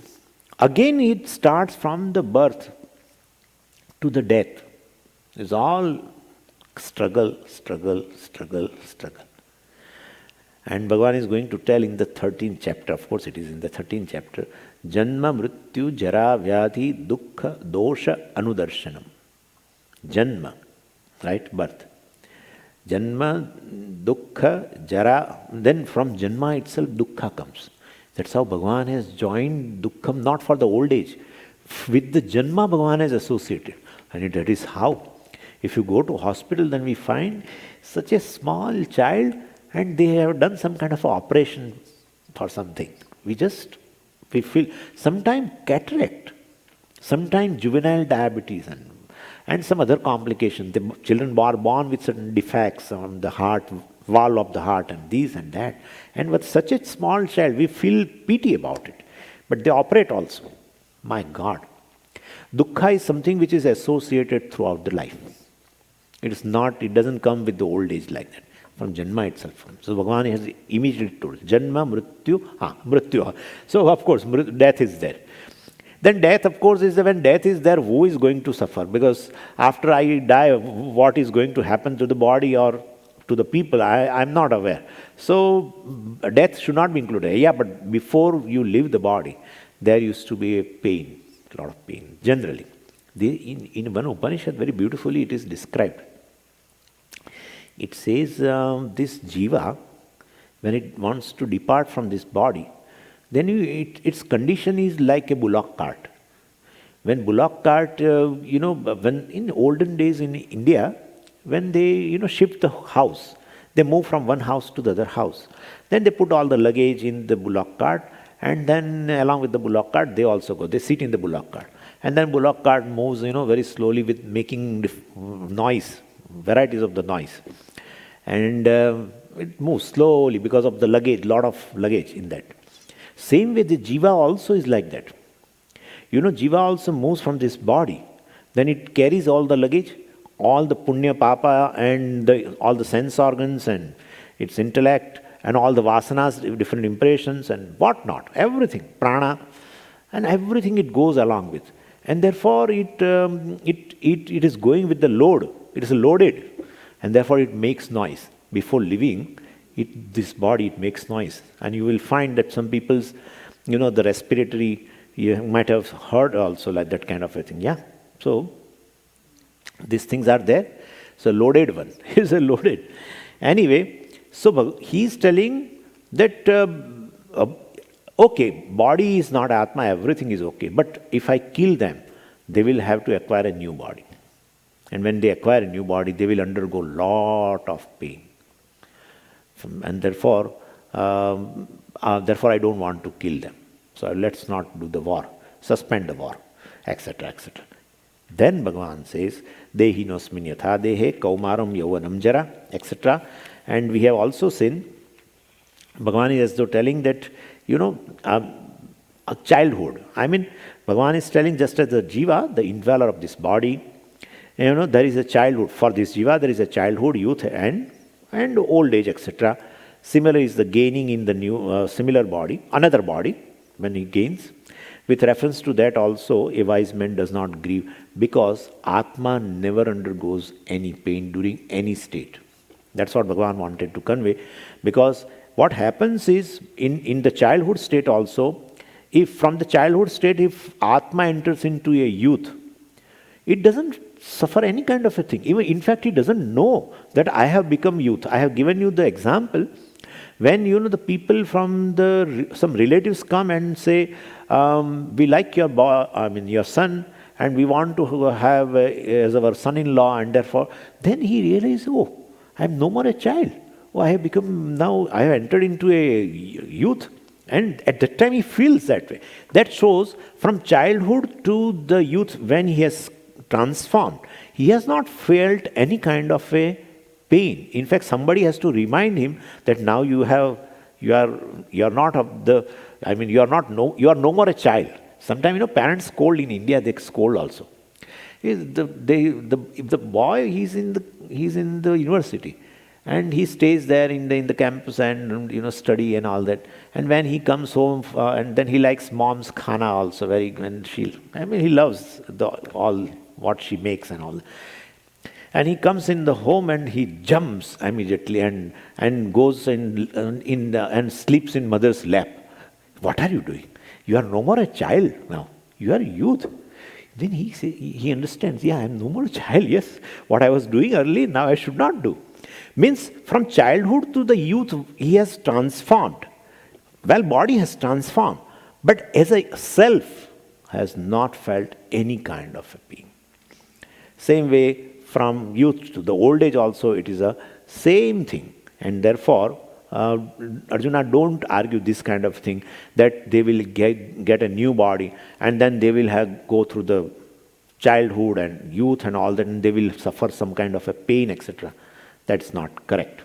again it starts from the birth to the death. It's all struggle, struggle, struggle, struggle. And Bhagavan is going to tell in the 13th chapter, of course it is in the 13th chapter, Janma Mrityu Jara Vyadhi Dukkha Dosha Anudarshanam. Janma, right? Birth. Janma, Dukkha, Jara, then from Janma itself Dukkha comes. That's how Bhagavan has joined Dukkham, not for the old age. With the Janma Bhagavan is associated. And that is how. If you go to hospital, then we find such a small child, and they have done some kind of operation for something. We feel sometimes cataract, sometimes juvenile diabetes, and some other complications. The children are born with certain defects on the heart, wall of the heart, and these and that. And with such a small child, we feel pity about it. But they operate also. My God. Dukkha is something which is associated throughout the life. It doesn't come with the old age like that. From Janma itself. So Bhagavan has immediately told, Janma, Mrityu. So of course, death is there. Then death, of course, is when death is there, who is going to suffer? Because after I die, what is going to happen to the body or to the people, I'm not aware. So death should not be included. Yeah, but before you leave the body, there used to be a lot of pain, generally. In one Upanishad, very beautifully it is described. It says this jiva, when it wants to depart from this body, then its condition is like a bullock cart. When bullock cart, when in olden days in India, when they, shift the house, they move from one house to the other house. Then they put all the luggage in the bullock cart, and then along with the bullock cart, they also go. They sit in the bullock cart. And then bullock cart moves, very slowly with making noise, varieties of the noise. And it moves slowly because of the luggage, lot of luggage in that. Same way the jiva also is like that. Jiva also moves from this body. Then it carries all the luggage, all the punya, papa, and all the sense organs and its intellect and all the vasanas, different impressions and whatnot, everything, prana, and everything it goes along with. And therefore it is going with the load. It is loaded. And therefore it makes noise. Before leaving this body, it makes noise. And you will find that some people's, the respiratory, you might have heard also like that kind of a thing. Yeah. So these things are there. So loaded one is a loaded. Anyway, so he is telling that, okay, body is not Atma, everything is okay. But if I kill them, they will have to acquire a new body. And when they acquire a new body, they will undergo lot of pain. And therefore, I don't want to kill them. So let's not do the war, suspend the war, etc., etc. Then Bhagavan says, Dehinosmin yatha dehe kaumaram yauvanam jara, etc. And we have also seen, Bhagavan is as though telling that, a childhood. I mean, Bhagavan is telling just as the jiva, the indweller of this body, there is a childhood. For this jiva, there is a childhood, youth, and old age, etc. Similar is the gaining in the new, similar body, another body, when he gains. With reference to that also, a wise man does not grieve because Atma never undergoes any pain during any state. That's what Bhagavan wanted to convey. Because what happens is, in the childhood state also, if from the childhood state, if Atma enters into a youth, it doesn't suffer any kind of a thing. Even, in fact, he doesn't know that I have become youth. I have given you the example. When, the people from some relatives come and say, we like your son, and we want to have as our son-in-law, and therefore, then he realizes, oh, I am no more a child. Oh, I have become, now I have entered into a youth. And at that time he feels that way. That shows from childhood to the youth, when he has transformed, he has not felt any kind of a pain. In fact, somebody has to remind him that now you are not of the, you are no more a child. Sometimes, parents scold in India, they scold also. If the boy, he's in the university, and he stays there in the campus and study and all that. And when he comes home, and then he likes mom's khana also very. And he loves all what she makes and all that. And he comes in the home and he jumps immediately and goes and sleeps in mother's lap. What are you doing? You are no more a child now. You are youth. Then he understands. Yeah, I am no more a child. Yes, what I was doing earlier, now I should not do. Means from childhood to the youth, he has transformed. Well, body has transformed, but as a self has not felt any kind of a pain. Same way from youth to the old age also, it is a same thing. And therefore, Arjuna, don't argue this kind of thing that they will get a new body and then they will go through the childhood and youth and all that, and they will suffer some kind of a pain, etc. That's not correct.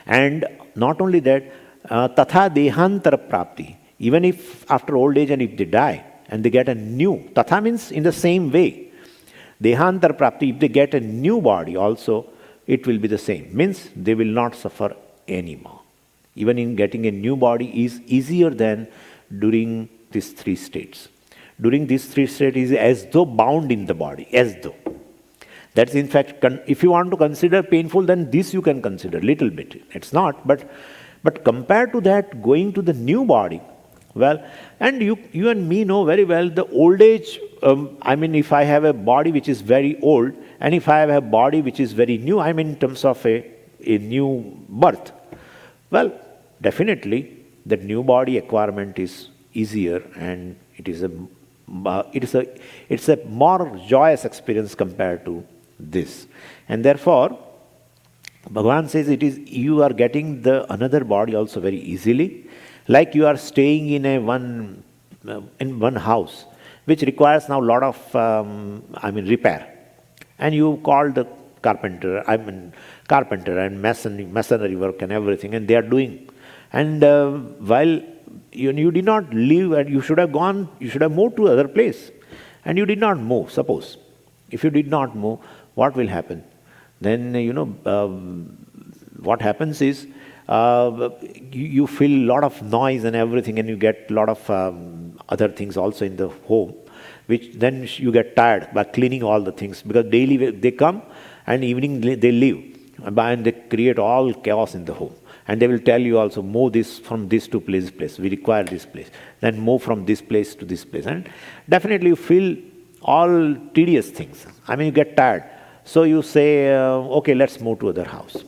And not only that, tatha dehantara prapti. Even if after old age and if they die and they get a new, tatha means in the same way. Dehantara prapti, if they get a new body also, it will be the same. Means they will not suffer anymore. Even in getting a new body is easier than during these three states. During these three states is as though bound in the body, as though. That's in fact, if you want to consider painful, then this you can consider little bit. It's not, but compared to that, going to the new body, well, and you and me know very well the old age. If I have a body which is very old, and if I have a body which is very new, in terms of a new birth. Well, definitely the new body acquirement is easier, and it's a more joyous experience compared to this. And therefore, Bhagavan says you are getting the another body also very easily. Like you are staying in one house, which requires now a lot of repair, and you call the carpenter and masonry work and everything, and they are doing. And while you did not leave, and you should have moved to other place, and you did not move. Suppose if you did not move, what will happen? Then what happens is you feel a lot of noise and everything, and you get a lot of other things also in the home, which then you get tired by cleaning all the things, because daily they come and evening they leave, and they create all chaos in the home. And they will tell you also, move this from this to place. We require this place. Then move from this place to this place. And definitely you feel all tedious things. You get tired. So you say, okay, let's move to other house.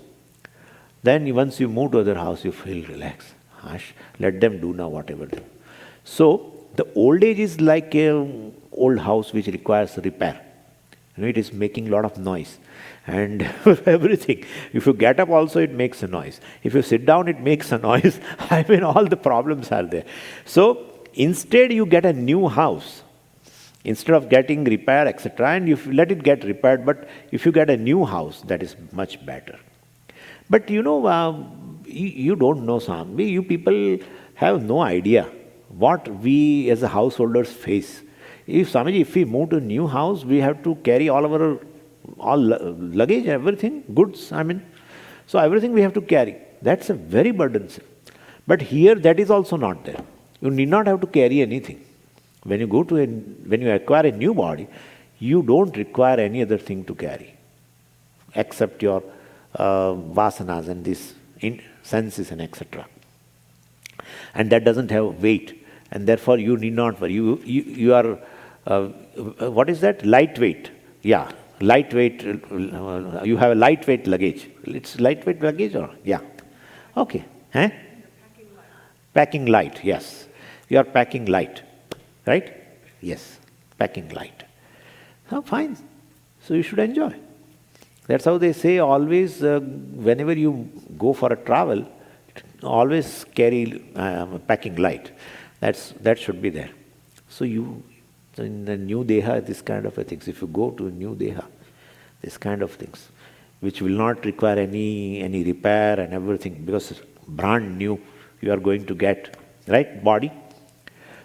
Then once you move to other house, you feel relaxed. Hush, let them do now whatever they do. So the old age is like an old house which requires repair. It is making a lot of noise. And everything. If you get up also, it makes a noise. If you sit down, it makes a noise. All the problems are there. So instead you get a new house. Instead of getting repair, etc., and you let it get repaired, but if you get a new house, that is much better. But you don't know, Swami. You people have no idea what we as a householders face. If we move to a new house, we have to carry all luggage, everything, goods, So everything we have to carry. That's a very burdensome. But here that is also not there. You need not have to carry anything. When you acquire a new body, you don't require any other thing to carry, except your vasanas and these senses and etc. And that doesn't have weight, and therefore you need not worry. You are what is that? Lightweight. Yeah, lightweight. You have a lightweight luggage. It's lightweight luggage, or yeah, okay. Packing light. Yes, you are packing light. Right? Yes, packing light. Oh, fine. So you should enjoy. That's how they say always, whenever you go for a travel, always carry packing light. That should be there. So in the new deha, this kind of things. If you go to a new deha, this kind of things, which will not require any repair and everything, because it's brand new, you are going to get, right, body.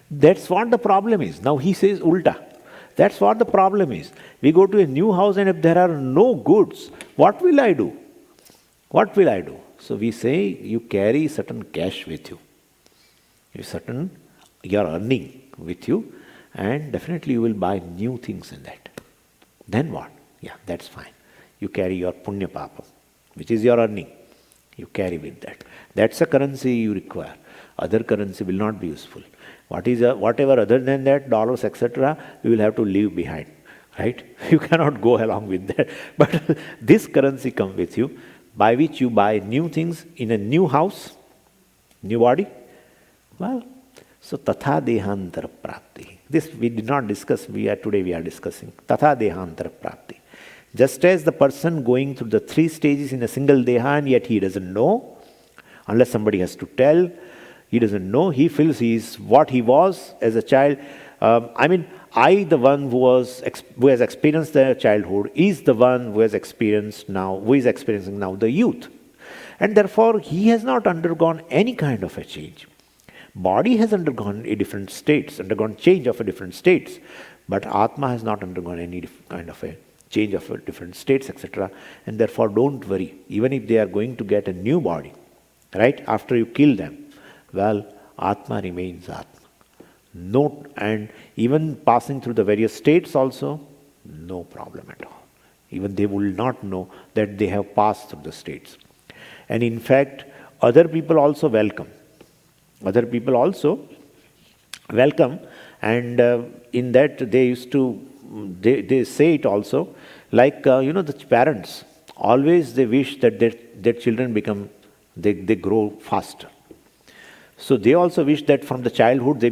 That's what the problem is. Now he says ulta. That's what the problem is. We go to a new house, and if there are no goods, what will I do? What will I do? So we say you carry certain cash with you. You are earning with you, and definitely you will buy new things in that. Then what? Yeah, that's fine. You carry your punya papa, which is your earning. You carry with that. That's a currency you require. Other currency will not be useful. Whatever other than that, dollars, etc., you will have to leave behind, right? You cannot go along with that. But this currency comes with you, by which you buy new things in a new house, new body. Well, so tatha dehantara prapti. This we did not discuss. Today we are discussing tatha dehantara prapti. Just as the person going through the 3 stages in a single deha and yet he doesn't know, unless somebody has to tell, he doesn't know, he feels he is what he was as a child. I, the one who has experienced the childhood, is the one who is experiencing now the youth. And therefore, he has not undergone any kind of a change. Body has undergone change of a different states, but Atma has not undergone any kind of a change of a different states, etc. And therefore, don't worry, even if they are going to get a new body, right, after you kill them, well, Atma remains Atma. No, and even passing through the various states also, no problem at all. Even they will not know that they have passed through the states. And in fact, other people also welcome. And in that they used to, they say it also, like, the parents, always they wish that their children they grow faster. So they also wish that from the childhood they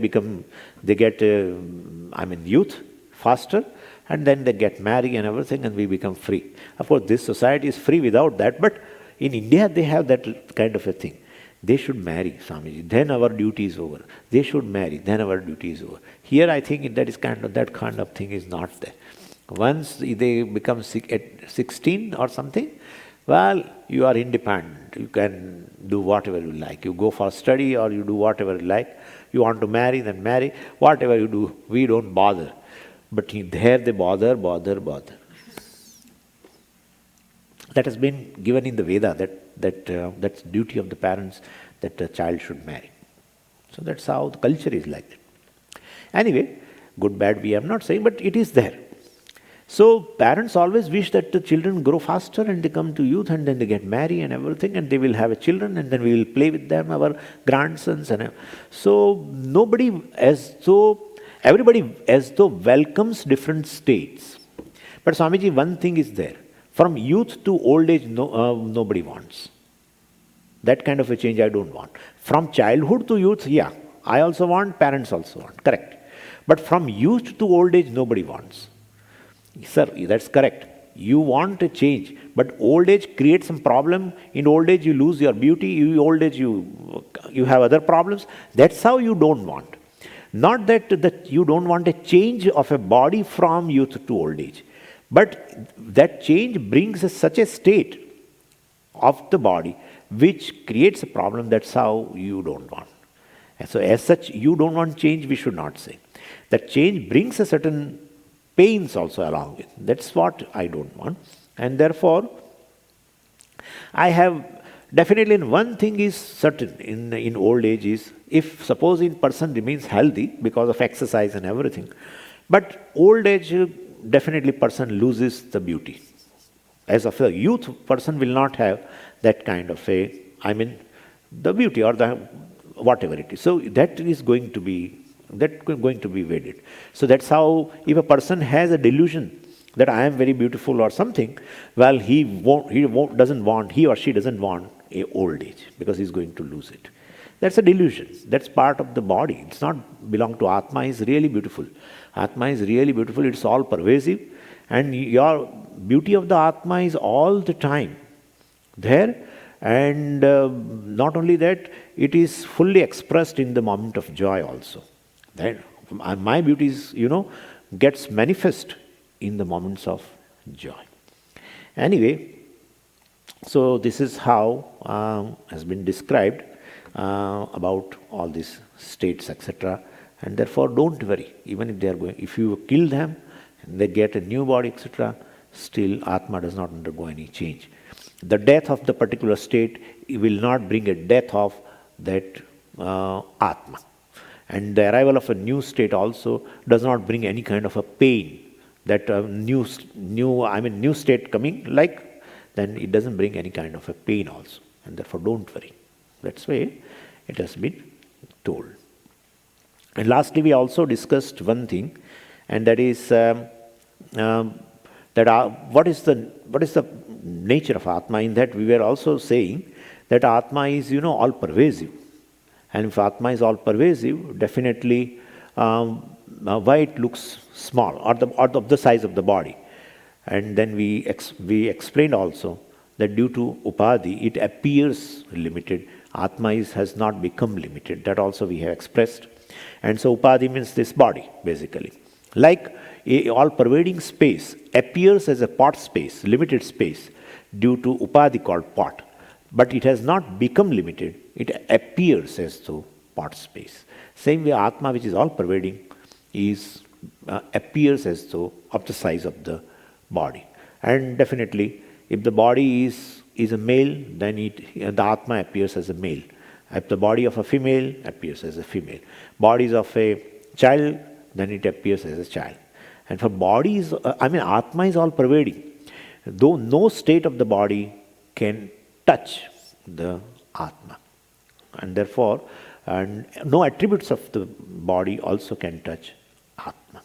get youth faster, and then they get married and everything, and we become free. Of course, this society is free without that, but in India they have that kind of a thing. They should marry, Swamiji, then our duty is over. They should marry, then our duty is over. Here I think that kind of thing is not there. Once they become at 16 or something, well, you are independent. You can do whatever you like. You go for study or you do whatever you like. You want to marry, then marry. Whatever you do, we don't bother. But there they bother. That has been given in the Veda, that's duty of the parents, that the child should marry. So that's how the culture is like that. Anyway, good, bad, we are not saying, but it is there. So parents always wish that the children grow faster and they come to youth and then they get married and everything, and they will have a children and then we will play with them, our grandsons. So everybody as though welcomes different states. But Swamiji, one thing is there. From youth to old age, nobody wants. That kind of a change I don't want. From childhood to youth, yeah, I also want, parents also want, correct. But from youth to old age, nobody wants. Sir, that's correct. You want a change, but old age creates some problem. In old age, you lose your beauty. In old age, you have other problems. That's how you don't want. Not that you don't want a change of a body from youth to old age. But that change brings such a state of the body which creates a problem. That's how you don't want. And so as such, you don't want change, we should not say. That change brings a certain pains also along with. That's what I don't want. And therefore, I have definitely one thing is certain in old age is, if suppose in person remains healthy because of exercise and everything, but old age definitely person loses the beauty. As of a youth, person will not have that kind of the beauty or the whatever it is. So that is going to be wedded. So that's how, if a person has a delusion that I am very beautiful or something, well, he or she doesn't want a old age because he's going to lose it. That's a delusion. That's part of the body. It's not belong to Atma. Is really beautiful. Atma is really beautiful. It's all pervasive, and your beauty of the Atma is all the time there. And not only that, it is fully expressed in the moment of joy also. Then my beauty is, gets manifest in the moments of joy. Anyway, so this is how has been described about all these states, etc. And therefore, don't worry. Even if you kill them and they get a new body, etc., still Atma does not undergo any change. The death of the particular state will not bring a death of that Atma. And the arrival of a new state also does not bring any kind of a pain. That new state coming, then it doesn't bring any kind of a pain also. And therefore, don't worry. That's why it has been told. And lastly, we also discussed one thing, and that is what is the nature of Atma. In that, we were also saying that Atma is all pervasive. And if Atma is all pervasive, definitely why it looks small or of the size of the body. And then we explained also that due to upadhi, it appears limited. Atma has not become limited. That also we have expressed. And so upadhi means this body, basically. Like a all-pervading space appears as a pot space, limited space, due to upadhi called pot. But it has not become limited. It appears as though pot space. Same way Atma, which is all-pervading, appears as though of the size of the body. And definitely, if the body is a male, then the Atma appears as a male. If the body of a female appears as a female. Bodies of a child, then it appears as a child. And for bodies, Atma is all pervading. Though no state of the body can touch the Atma. And therefore, no attributes of the body also can touch Atma.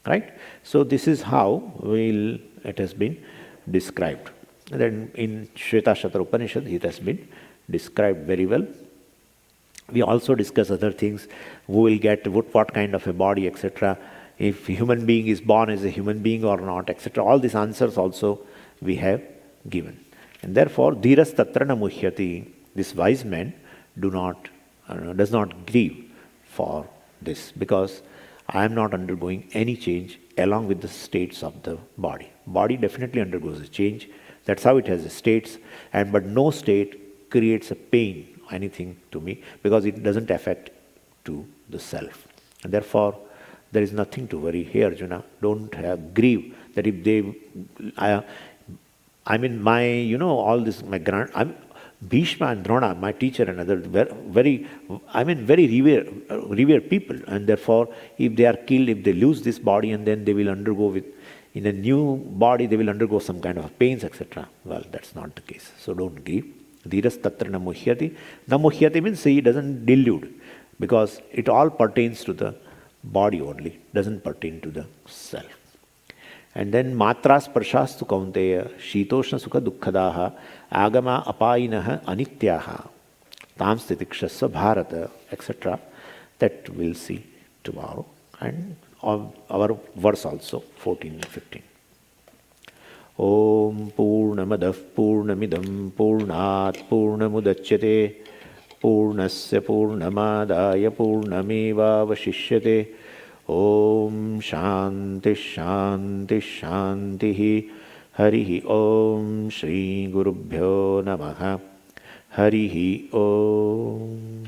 Right? So this is how it has been described. And then in Shvetashvatara Upanishad, it has been described very well. We also discuss other things, who will get what kind of a body, etc. If a human being is born as a human being or not, etc. All these answers also we have given. And therefore, dhiras tatra na muhyati, this wise man does not grieve for this, because I am not undergoing any change along with the states of the body. Body definitely undergoes a change. That's how it has states, but no state creates a pain, anything to me, because it doesn't affect to the self. And therefore, there is nothing to worry here, Arjuna. Don't grieve that if they, all this, Bhishma and Drona, my teacher and others, very revered people. And therefore, if they are killed, if they lose this body and then they will undergo in a new body, they will undergo some kind of pains, etc. Well, that's not the case. So don't grieve. Dhiras tatra na muhyati. Na muhyati means he doesn't delude, because it all pertains to the body only, doesn't pertain to the self. And then matras prashastu kaunteya, shitoshna sukha dukkhadaha, agama apayinaha anityaha, tam stitikshasva bharata, etc. That we'll see tomorrow. And our verse also, 14 and 15. Om Purnamadav Purnamidam Purnat Purnamudachyate Purnasya Purnamadaya Purnameva Vashishyate. Om Shanti Shanti Shanti Harihi Om Shri Gurubhyo Namaha Harihi Om.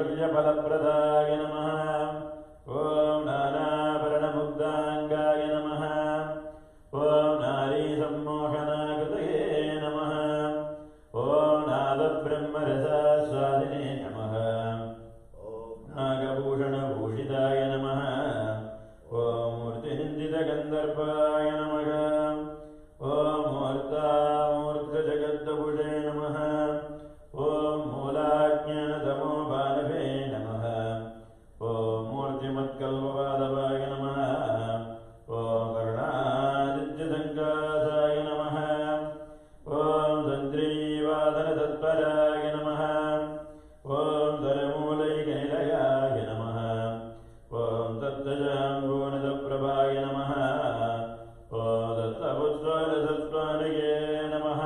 सर्वैश्वर्यफलप्रदाय नमः। ॐ नानाभरणमुग्धाङ्गाय नमः। ॐ नारीसम्मोहनाकृतये नमः। ॐ नादब्रह्मरसास्वादिने नमः। ॐ नागभूषणभूषिताय नमः। ॐ मूर्तिनिन्दितगन्धर्वाय नमः। ॐ मूर्तामूर्तजगद्दभुषे नमः। ॐ मूलाज्ञानतमोबालवे नमः। ॐ मूर्तिमत्कल्पपादवाय नमः। ॐ करुणादित्यसङ्कासाय नमः। ॐ तन्त्रीवादनतत्पराय नमः। ॐ धरमूलैकनिलयाय नमः। ॐ तत्तजाम्बूनदप्रभाय नमः। ॐ दत्तपुष्परसत्त्वालये नमः।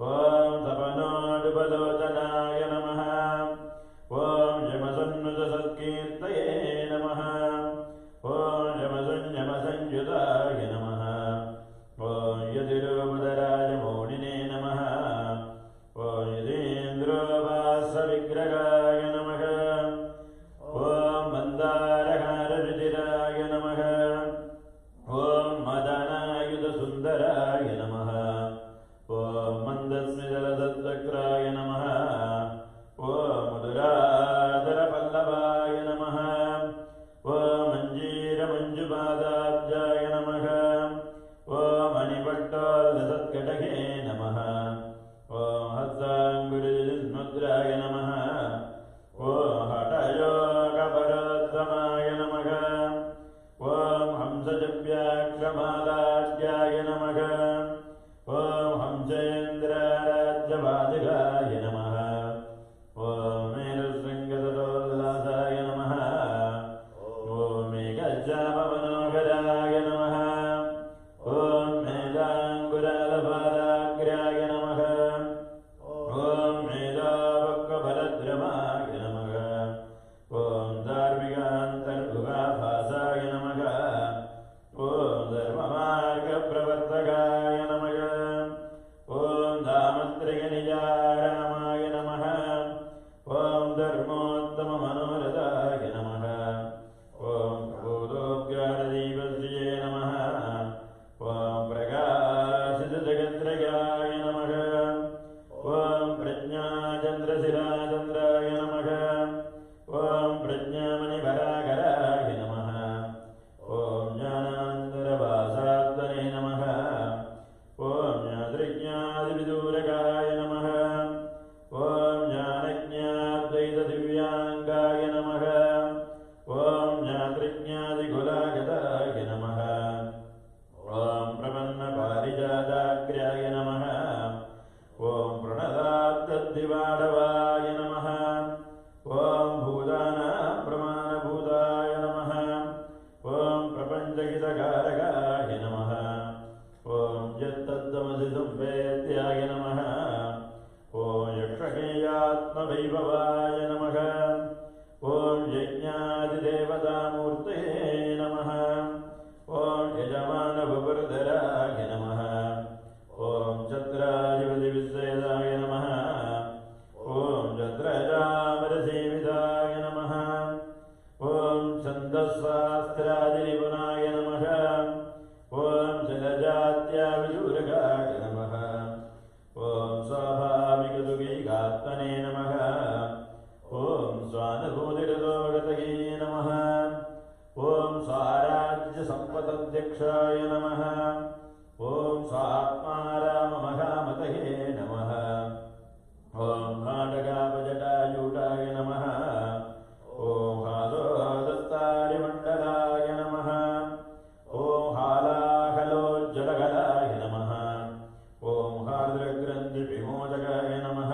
ॐ तपनोडुबलोचनाय नमः। ॐ यमसन्नुतसत्कीर्तये नमः। ॐ यमसंयमसंयुताय नमः। ॐ यतिरूपधराय मौनिने नमः। ॐ यतीन्द्रोपासविग्रहाय नमः। ॐ मन्दारहाररुचिराय नमः। ॐ मदनायुधसुन्दराय नमः। ॐ मन्दस्मितलसत्वक्राय नमः। ॐ मधुराधरपल्लवाय नमः। ॐ मञ्जीरमञ्जुपादाब्जाय नमः। ॐ मणिपट्टोल्लसत्कटके नमः। ॐ हस्ताङ्गुलिमुद्राय नमः। ॐ हठयोगपरोत्तमाय नमः। ॐ हंसजव्याघ्रमालाढ्याय नमः। ॐ हंसेन्द्रराज्यवादिकाय नमः। ॐ मेरुशृङ्गतटोल्लासाय नमः। ॐ मेघश्याममनोहराय नमः। ॐ मेधाङ्गुरालपादाग्र्याय नमः। ॐ मेधावक्वफलद्रमाय नमः। ॐ धार्मिकान्तर्गुहाभासाय नमः। ॐ धर्ममार्गप्रवर्तकाय नमः। ॐ दामत्रयनिजारामाय नमः। ॐ धर्मोत्तममनोरथाय नमः। ॐ भूतोद्गारदीपश्रिये नमः। ॐ प्रकाशितजगत्रयाय नमः। ॐ प्रज्ञाचन्द्रशिराचन्द्राय नमः। ॐ प्रज्ञामणिभराकराय नमः। ॐ ज्ञानान्तरभासात्मने नमः। ॐ ज्ञातृज्ञादिविदूरकाय नमः। ॐ ज्ञानज्ञाद्वैतदिव्याङ्गाय नमः। ॐ ज्ञातृज्ञादिकुलागताय नमः। ॐ प्रपन्नपारिजाताग्र्याय नमः। ॐ प्रणदात्तद्दिवाडवाय नमः। ॐ भूतानां प्रमाणभूताय नमः। ॐ प्रपञ्चहितकारकाय नमः। ॐ यत्तत्तमसि संवेद्याय नमः। ॐ यक्षगेयात्मवैभवाय नमः। ॐ यज्ञादिदेवतामूर्तये नमः। ॐ यजमानभवरधराय नमः। ॐ छत्राधिपतिविश्वेदाय नमः। ॐ छत्रजामरसेविताय नमः। ॐ छन्दस्शास्त्रादिनिपुणाय नमः। ॐ जलजात्याविदूरकाय नमः। ॐ स्वाभाविकदुःखैकात्मने नमः। ॐ स्वानुभूतिरतोगतये नमः। ॐ स्वाराज्यसम्पदध्यक्षाय नमः। ॐ स्वात्माराममहामतये नमः। ॐ नाटकापजटायूटाय नमः। ॐ हालोदस्तारिमण्डलाय नमः। ॐ हालाहलोज्जलकलाय नमः। ॐ हार्द्रग्रन्थिविमोचकाय नमः।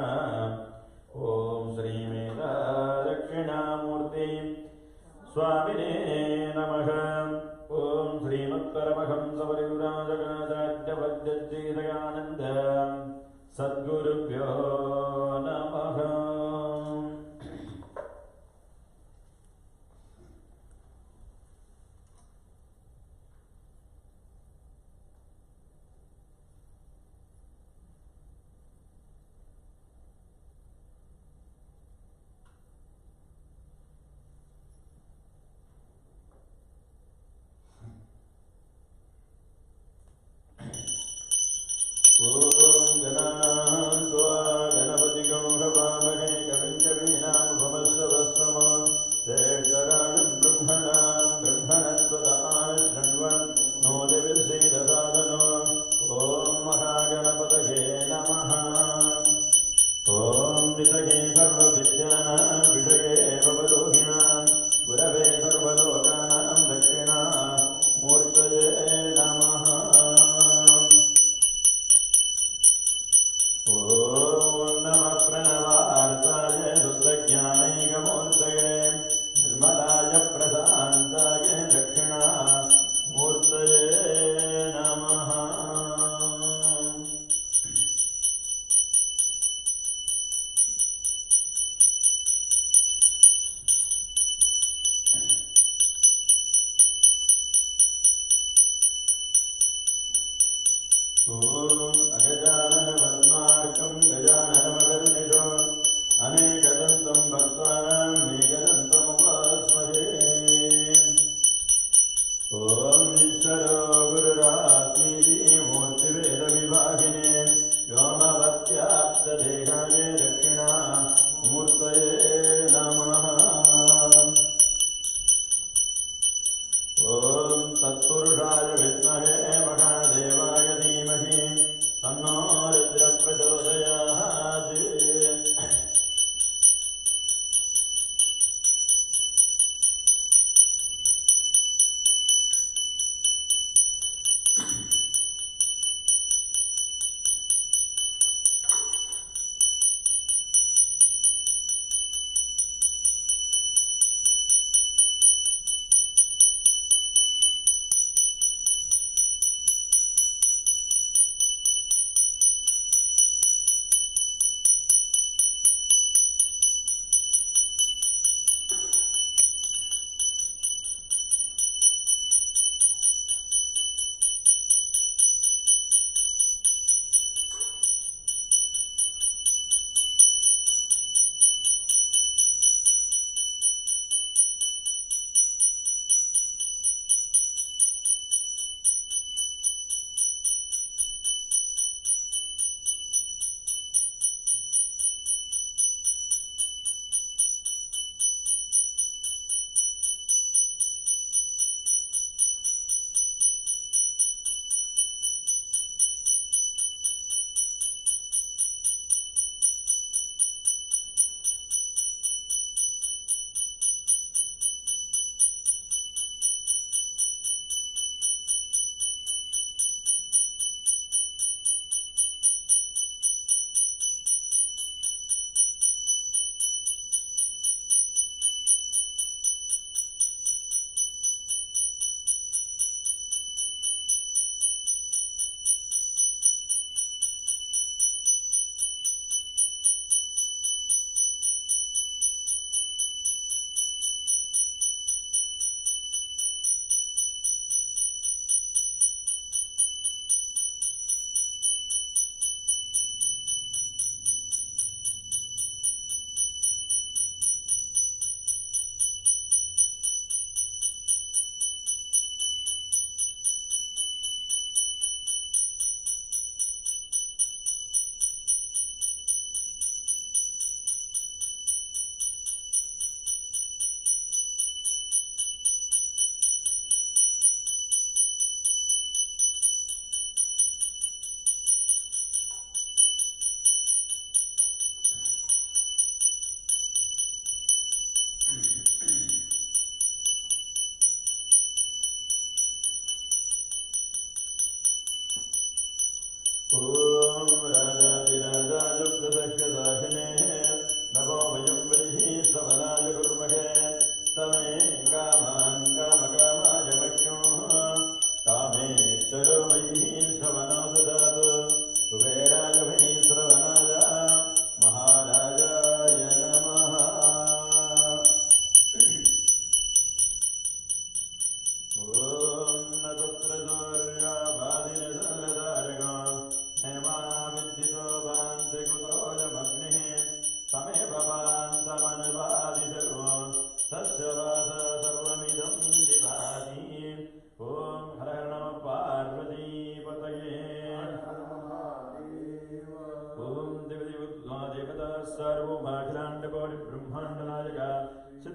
ॐ श्रीमेधादक्षिणामूर्ति स्वामिने नमः। ॐ श्रीमत्परमहंसपरिव्राजकाचार्यवद्यच्चेतयानन्द सद्गुरुभ्यो नमः।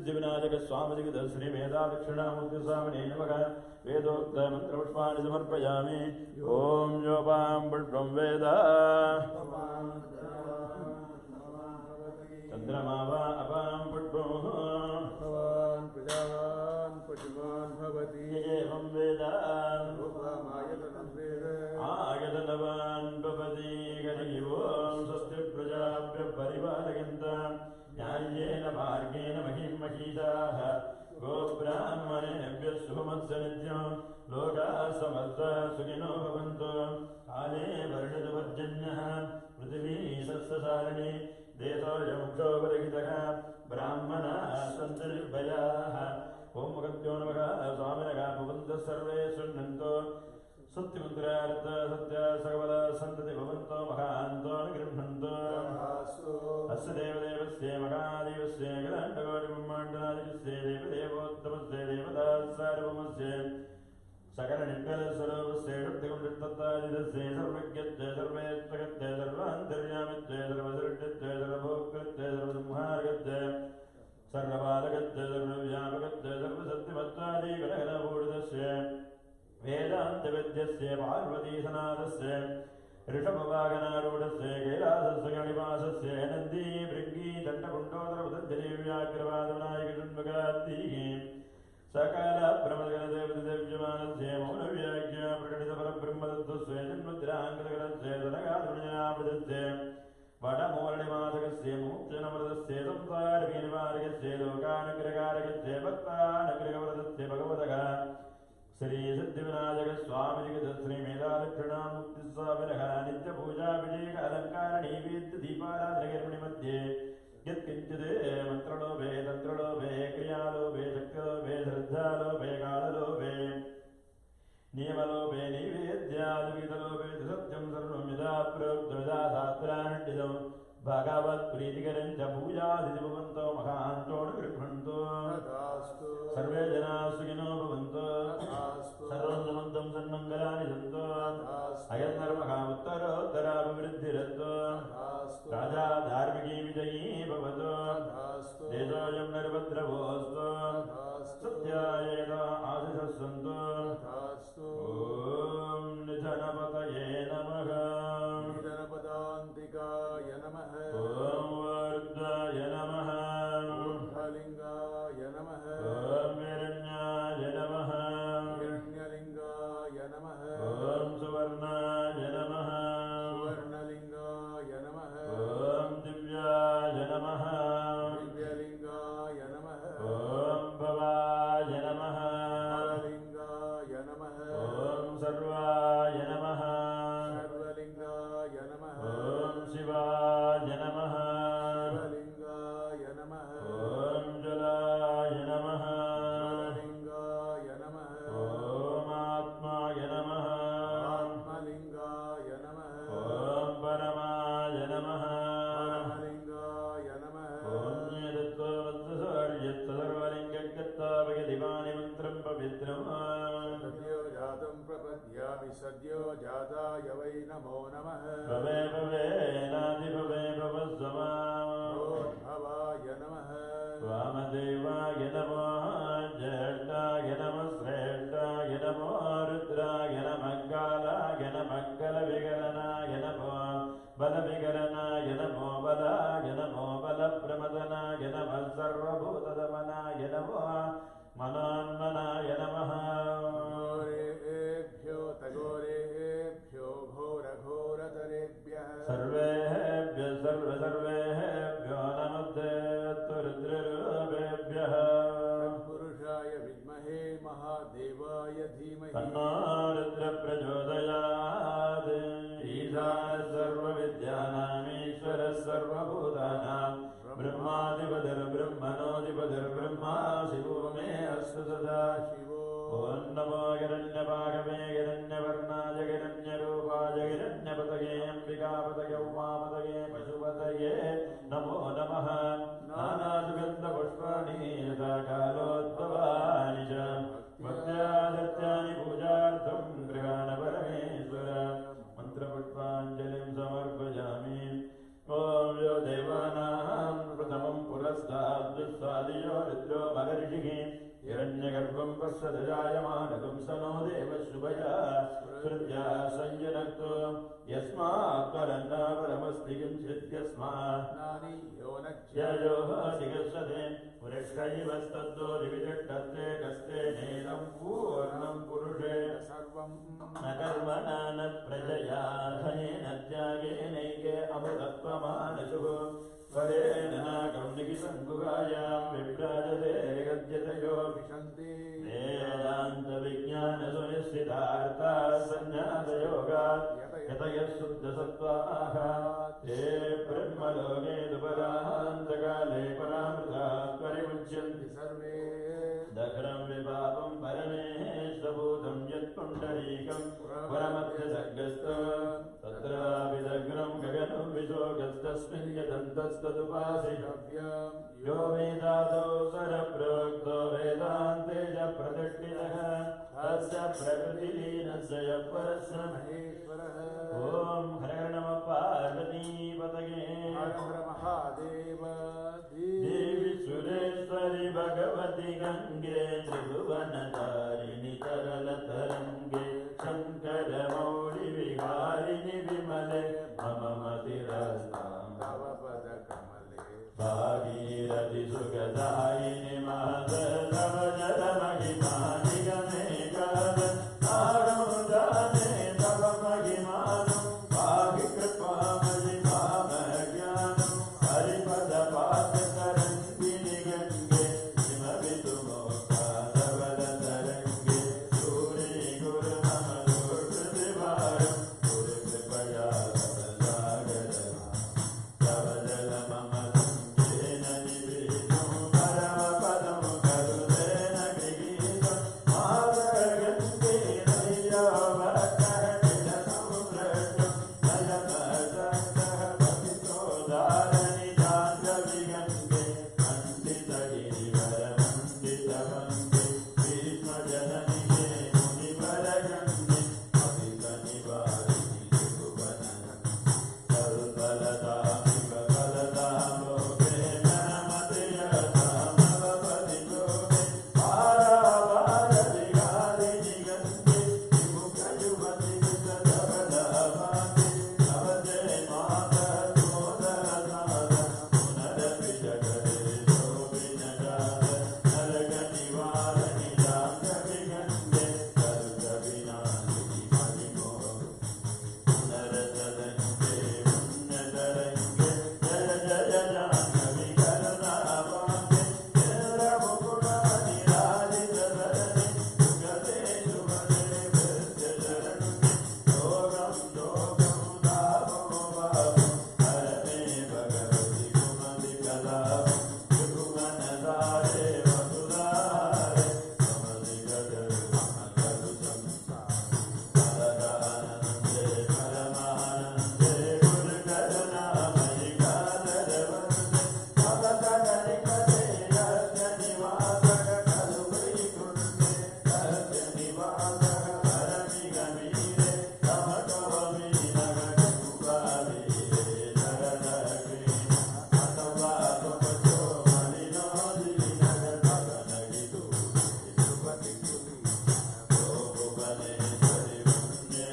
सिद्धिविनायक स्वामी श्री मेधा दक्षिणामूर्ति स्वामिने नमः वेदोक्त मंत्रपुष्पाणि समर्पयामि ओम योपां पुष्पं वेद चंद्रमा वा अपां पुष्पं भवान् प्रजावान् पशुमान् भवति एवं वेद रूपमायतनं वेद आयतनवान् भवति हरि ओं स्वस्ति प्रजाभ्यः परिपालयन्तां न्याय्येन मार्गेण महिं महिषाः गोब्राह्मणेभ्यः शुभमस्य नित्यं लोकाः समस्ताः सुखिनो भवन्तु काले वर्षतु पर्जन्यः पृथिवी सस्यशालिनी देशोऽयमुक्षोपरहितः ब्राह्मणाः सन्तु निर्भयाः ॐ मुखभ्यो नमः स्वामिनः भवन्तः सर्वे शृण्वन्तु सत्यमुद्रार्थ सत्य सकल सन्तति भवन्तो महान्तो निगृह्णन्तु अस्य देवदेवस्य महादेवस्य अखिलाण्डकोटिब्रह्माण्डादिकस्य देवदेवोत्तमस्य देवतासार्वभौमस्य सकलनिर्मलस्वरूपस्य शक्तिकुण्डितत्वादितस्य सर्वज्ञस्य सर्वेत्तकस्य सर्वान्तर्यामिस्य सर्वसृष्टिस्य सर्वभोक्तृस्य सर्वसंहारकस्य सर्वपालकस्य सर्वव्यापकस्य सर्वसत्यमत्वादिगणगणभूषितस्य वेदान्तवेद्यस्य पार्वतीसनाथस्य ऋषभवागनारूढस्य कैलासस्य गणिवासस्य नन्दी भृङ्गी दण्डकुण्डोदरपतञ्जलिव्याघ्रवादनायकषण्मुखात्तिः सकल ब्रह्मगणदेवदेव्यमानस्य मौनव्याख्या प्रकटितपरब्रह्मदत्तस्य जन्मद्राङ्गदकरस्य धनगाधुण्यामृतस्य वडमूलनिवासकस्य मुमुक्षनमृतस्य संसारविनिवारकस्य लोकानुग्रहकारकस्य भक्तानुग्रहवरदस्य भगवतः श्री सिद्धिविनायक स्वामी श्री मेधादक्षिणामूर्ति स्वामिनः नित्यपूजा विजयक अलंकार नैवेद्य दीपाराधनकर्मणि मध्ये यत्किञ्चित् मंत्रलोभे तंत्रलोभे क्रियालोभे शक्तिलोभे श्रद्धालोभे काललोभे नियमलोभे नैवेद्यादिविधलोभे सत्यं सर्वं यदा प्रोक्तं यदा शास्त्रानुष्ठितं भगवत्प्रीतिकरं च पूजादिति भवन्तो महान्तो गृह्णन्तो सर्वे जनाः सुखिनो भवन्तु सर्वं समन्तं सन्मङ्गलानि सन्तु अयं धर्मः उत्तरोत्तराभिवृद्धिरस्तु राजा धार्मिकी विजयी भवतु देशोऽयं निर्भद्रवोऽस्तु सत्यायेन आशिषः सन्तु ॐ निधनपतये नमः निधनपदान्तिकाय नमः ॐ वर्धाय नमः लिङ्गाय नमः ॐ हिरण्याय नमः हिरण्यलिङ्गाय नमः ॐ सुवर्णाय नमः सुवर्णलिङ्गाय नमः ॐ दिव्याय नमः दिव्यलिङ्गाय नमः ॐ भवाय नमः लिङ्गाय नमः ॐ सर्वाय नमः सर्वलिङ्गाय नमः ॐ शिवाय नमः शिवलिङ्गाय नमः ॐ जलाय नमः लिङ्गाय नमः ॐ आत्माय नमः आत्मलिङ्गाय नमः ॐ परमाय नमः लिङ्गाय नमः ॐ यत्तत्त्वमत्तसर्वलिङ्गगत्तावगदिवानि मन्त्रं पवित्रम् सद्यो जातं प्रपद्यामि सद्यो जाताय वै नमो नमः भवे भवे नादिभवे भवस्वमा भवाय नमः वामदेवाय नमो ज्येष्ठाय नमः श्रेष्ठाय नमो रुद्राय नमः कालाय नमः कलविकरणाय नमो बलविकरणाय नमो बलाय नमो बलप्रमदनाय नमः सर्वभूतदमनाय नमो मनोन्मनाय नमः घोरेभ्यो तघोरेभ्यो घोरघोरतरेभ्यः सर्वेभ्यः सर्वेभ्यो नमस्ते रुद्ररूपेभ्यः पुरुषाय विद्महे महादेवाय धीमहि तन्नो रुद्र प्रचोदयात् ईशानः सर्वविद्यानामीश्वरः सर्वभूतानां ब्रह्माधिपतिर्ब्रह्मणोऽधिपतिर्ब्रह्मा शिवो मे अस्तु सदा शिवो ॐ नमो हिरण्यपाकमे हिरण्यवर्णाय हिरण्यरूपाय हिरण्यपतये अम्बिकापतये उमापतये पशुपतये नमो नमः नानासुगन्धपुष्पाणि यथा कालोद्भवानि च भक्त्या सत्यानि पूजार्थं गृहाण परमेश्वर मन्त्रपुष्पाञ्जलिं समर्पयामि ॐ यो देवानां प्रथमं पुरस्ताद् विश्वादियो रुद्रो हिरण्यगर्भं पश्यदजायमानकं सनो देवशुभया श्रुत्या संयुनक्तो यस्मात् परन्ना परमस्ति किञ्चिद्यस्मात् नानीयो अधिगच्छते पुरुषैवस्तद्दो दिविजट्टस्ते कस्ते नेनं पूर्णं पुरुषे सर्वं न कर्मणा न प्रजया धनेन त्यागेनैके अमृतत्वमानशुः वरेण नाकं निकिसङ्कुगायां विभ्राजते गद्यतयो विशन्ति वेदान्तविज्ञानसुनिश्चितार्थाः सन्न्यासयोगात् यतयः शुद्धसत्त्वाः ते ब्रह्मलोके दुपरान्तकाले परामृताः परिमुच्यन्ति सर्वे दघ्रं विपापं परमेश्वभूतं यत्पुण्डरीकं परमध्यसर्गस्थ तत्रापि दघ्रं गगनं विशोकस्तस्मिन् यदन्तस्तदुपासितव्यं यो वेदादौ सरप्रोक्तो वेदान्ते च प्रतिष्ठितः तस्य प्रकृतिलीनस्य यः परस्य महेश्वरः ॐ हर नमः पार्वतीपतये हर हर महादेव देवी सुरेश्वरि भगवति गङ्गे त्रिभुवनतारिणि तरलतरङ्गे शङ्करमौळि विहारिणि विमले मम मतिरस्तां तव पदकमले भागीरथि सुखदायिनि मातरव जलमहिमा निगमे काल नागमुदाने तव महिमानं भाग्यकृपामयि भावज्ञानं हरिपदपात्रतरङ्गिनि गङ्गे हिमवितुमोक्षा धवलतरङ्गे सूरि गुरुममलोकृतिवारं गुरुकृपया भवसागरम् तव जलममलं निवेदं परमपदं करुणेन गृहीतं मातर्गङ्गे नैयावकरटिलसंरक्षं नयनसङ्गः पतितोदारनि जाह्नविगङ्गे मण्डितगिरिवरमण्डितवङ्गे भीष्मजननिगे मुनिवरगङ्गे पतितनिवारिणि त्रिभुवनगङ्गे तरुतलतामिव फलदालोके जनमतियतामवपतिलोके पारावारविहारिणि गङ्गे विमुखयुवति वितधवलाभागे नवते माता सोदरनाद पुनरपि जगते शोभिनजात नरकनिवारणि जाह्नविगङ्गे करुकविनाशिनि मणिमोह पुनरतरङ्गे पुण्यतरङ्गे जय जय जाह्नवी करुणावाङ्गे चन्द्रमुकुटनिराजितधरणे सुगते शुभदे भृत्यशरण्ये योगं योगं दावो वावो हरमे भगवति कुमतिकलापं त्रिभुवनधारे वसुधारे समधिगतमखलु संसारदानन्दे परमानन्दे गुरुकरुणामयि कातरवन्दे भवतकनिपते यस्य निवासः खलु वैकुण्ठे तस्य निवासः परमिगमीरे तमतोऽमीनगकुपालीरे जगदग्रेण अथवा त्वमजो मलिनो दीनगतगनगितु विष्णुपतितुली भुवनेश्वरि पुण्ये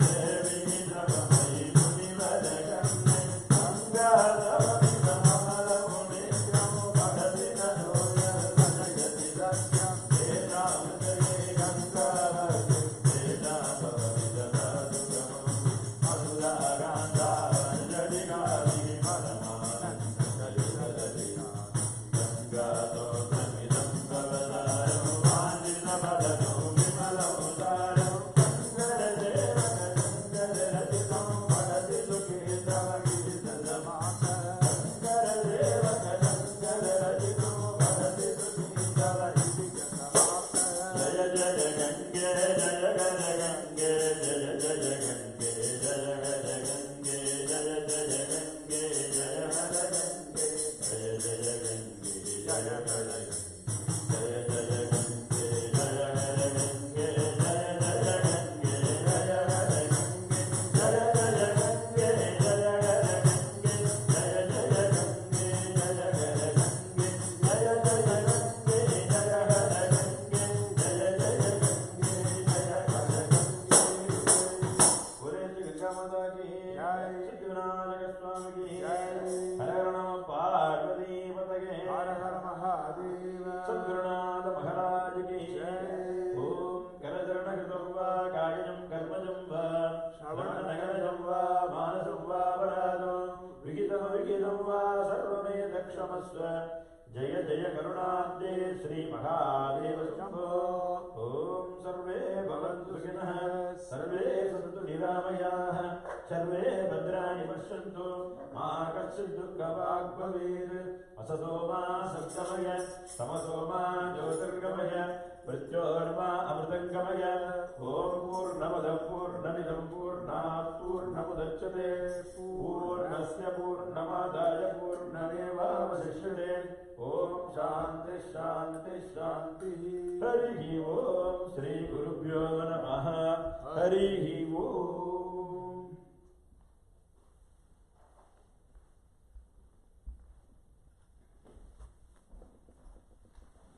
देवी द्रवमयि मुनिवरगम्ये गङ्गाधवमिदममलमुनिग्रं पठति ननो यर्वजयति सत्यं वेदान्तये गङ्गावर्गे वेदाभवमिदसाधुगमं मधुरागान्धारञ्जलिकारिणि परमानन्दकलितरलिना गङ्गास्तोत्रमिदं भवतारं वाञ्छितफलदो विमलमुदारं शङ्करदेवकशङ्कररचितं पठति सुखे तव गिरितजमाता शङ्करदेवकशङ्कररचितं पठति सुखे तव गिरितजमाता जय जय गङ्गे जय गङ्गे जय जय गङ्गे जय गङ्गे जय जय गङ्गे जय हर गङ्गे जय जय गङ्गे जय हर गङ्गे जय जय गङ्गे जय हर गङ्गे जय जय गङ्गे जय हर गङ्गे जय जय गङ्गे जय हर गङ्गे जय जय गङ्गे जय हर गङ्गे जय जय गङ्गे जय हर सद्गुरुनाथ महाराज की ओम करचरणकृतं वा कायजं कर्मजं वा श्रवणनगरजं वा मानसं वा परादो विहितं वा सर्वमेतत्क्षमस्व जय जय करुणाब्दे श्री महादेव शंभो ओम सर्वे भवन्तु सुखिनः सर्वे सन्तु निरामयाः सर्वे भद्राणि पश्यन्तु मा कश्चित् दुःखभाग् भवेत् असतो मा सत्गमय तमसो मा ज्योतिर्गमय मृत्योर्मा अमृतङ्गमय ओम पूर्णमदः पूर्णमिदं पूर्णात् पूर्णमुदच्यते पूर्णस्य पूर्णमादाय पूर्णमेवावशिष्यते ओम शांति शांति शांति हरि ओम श्री गुरुभ्यो नमः हरि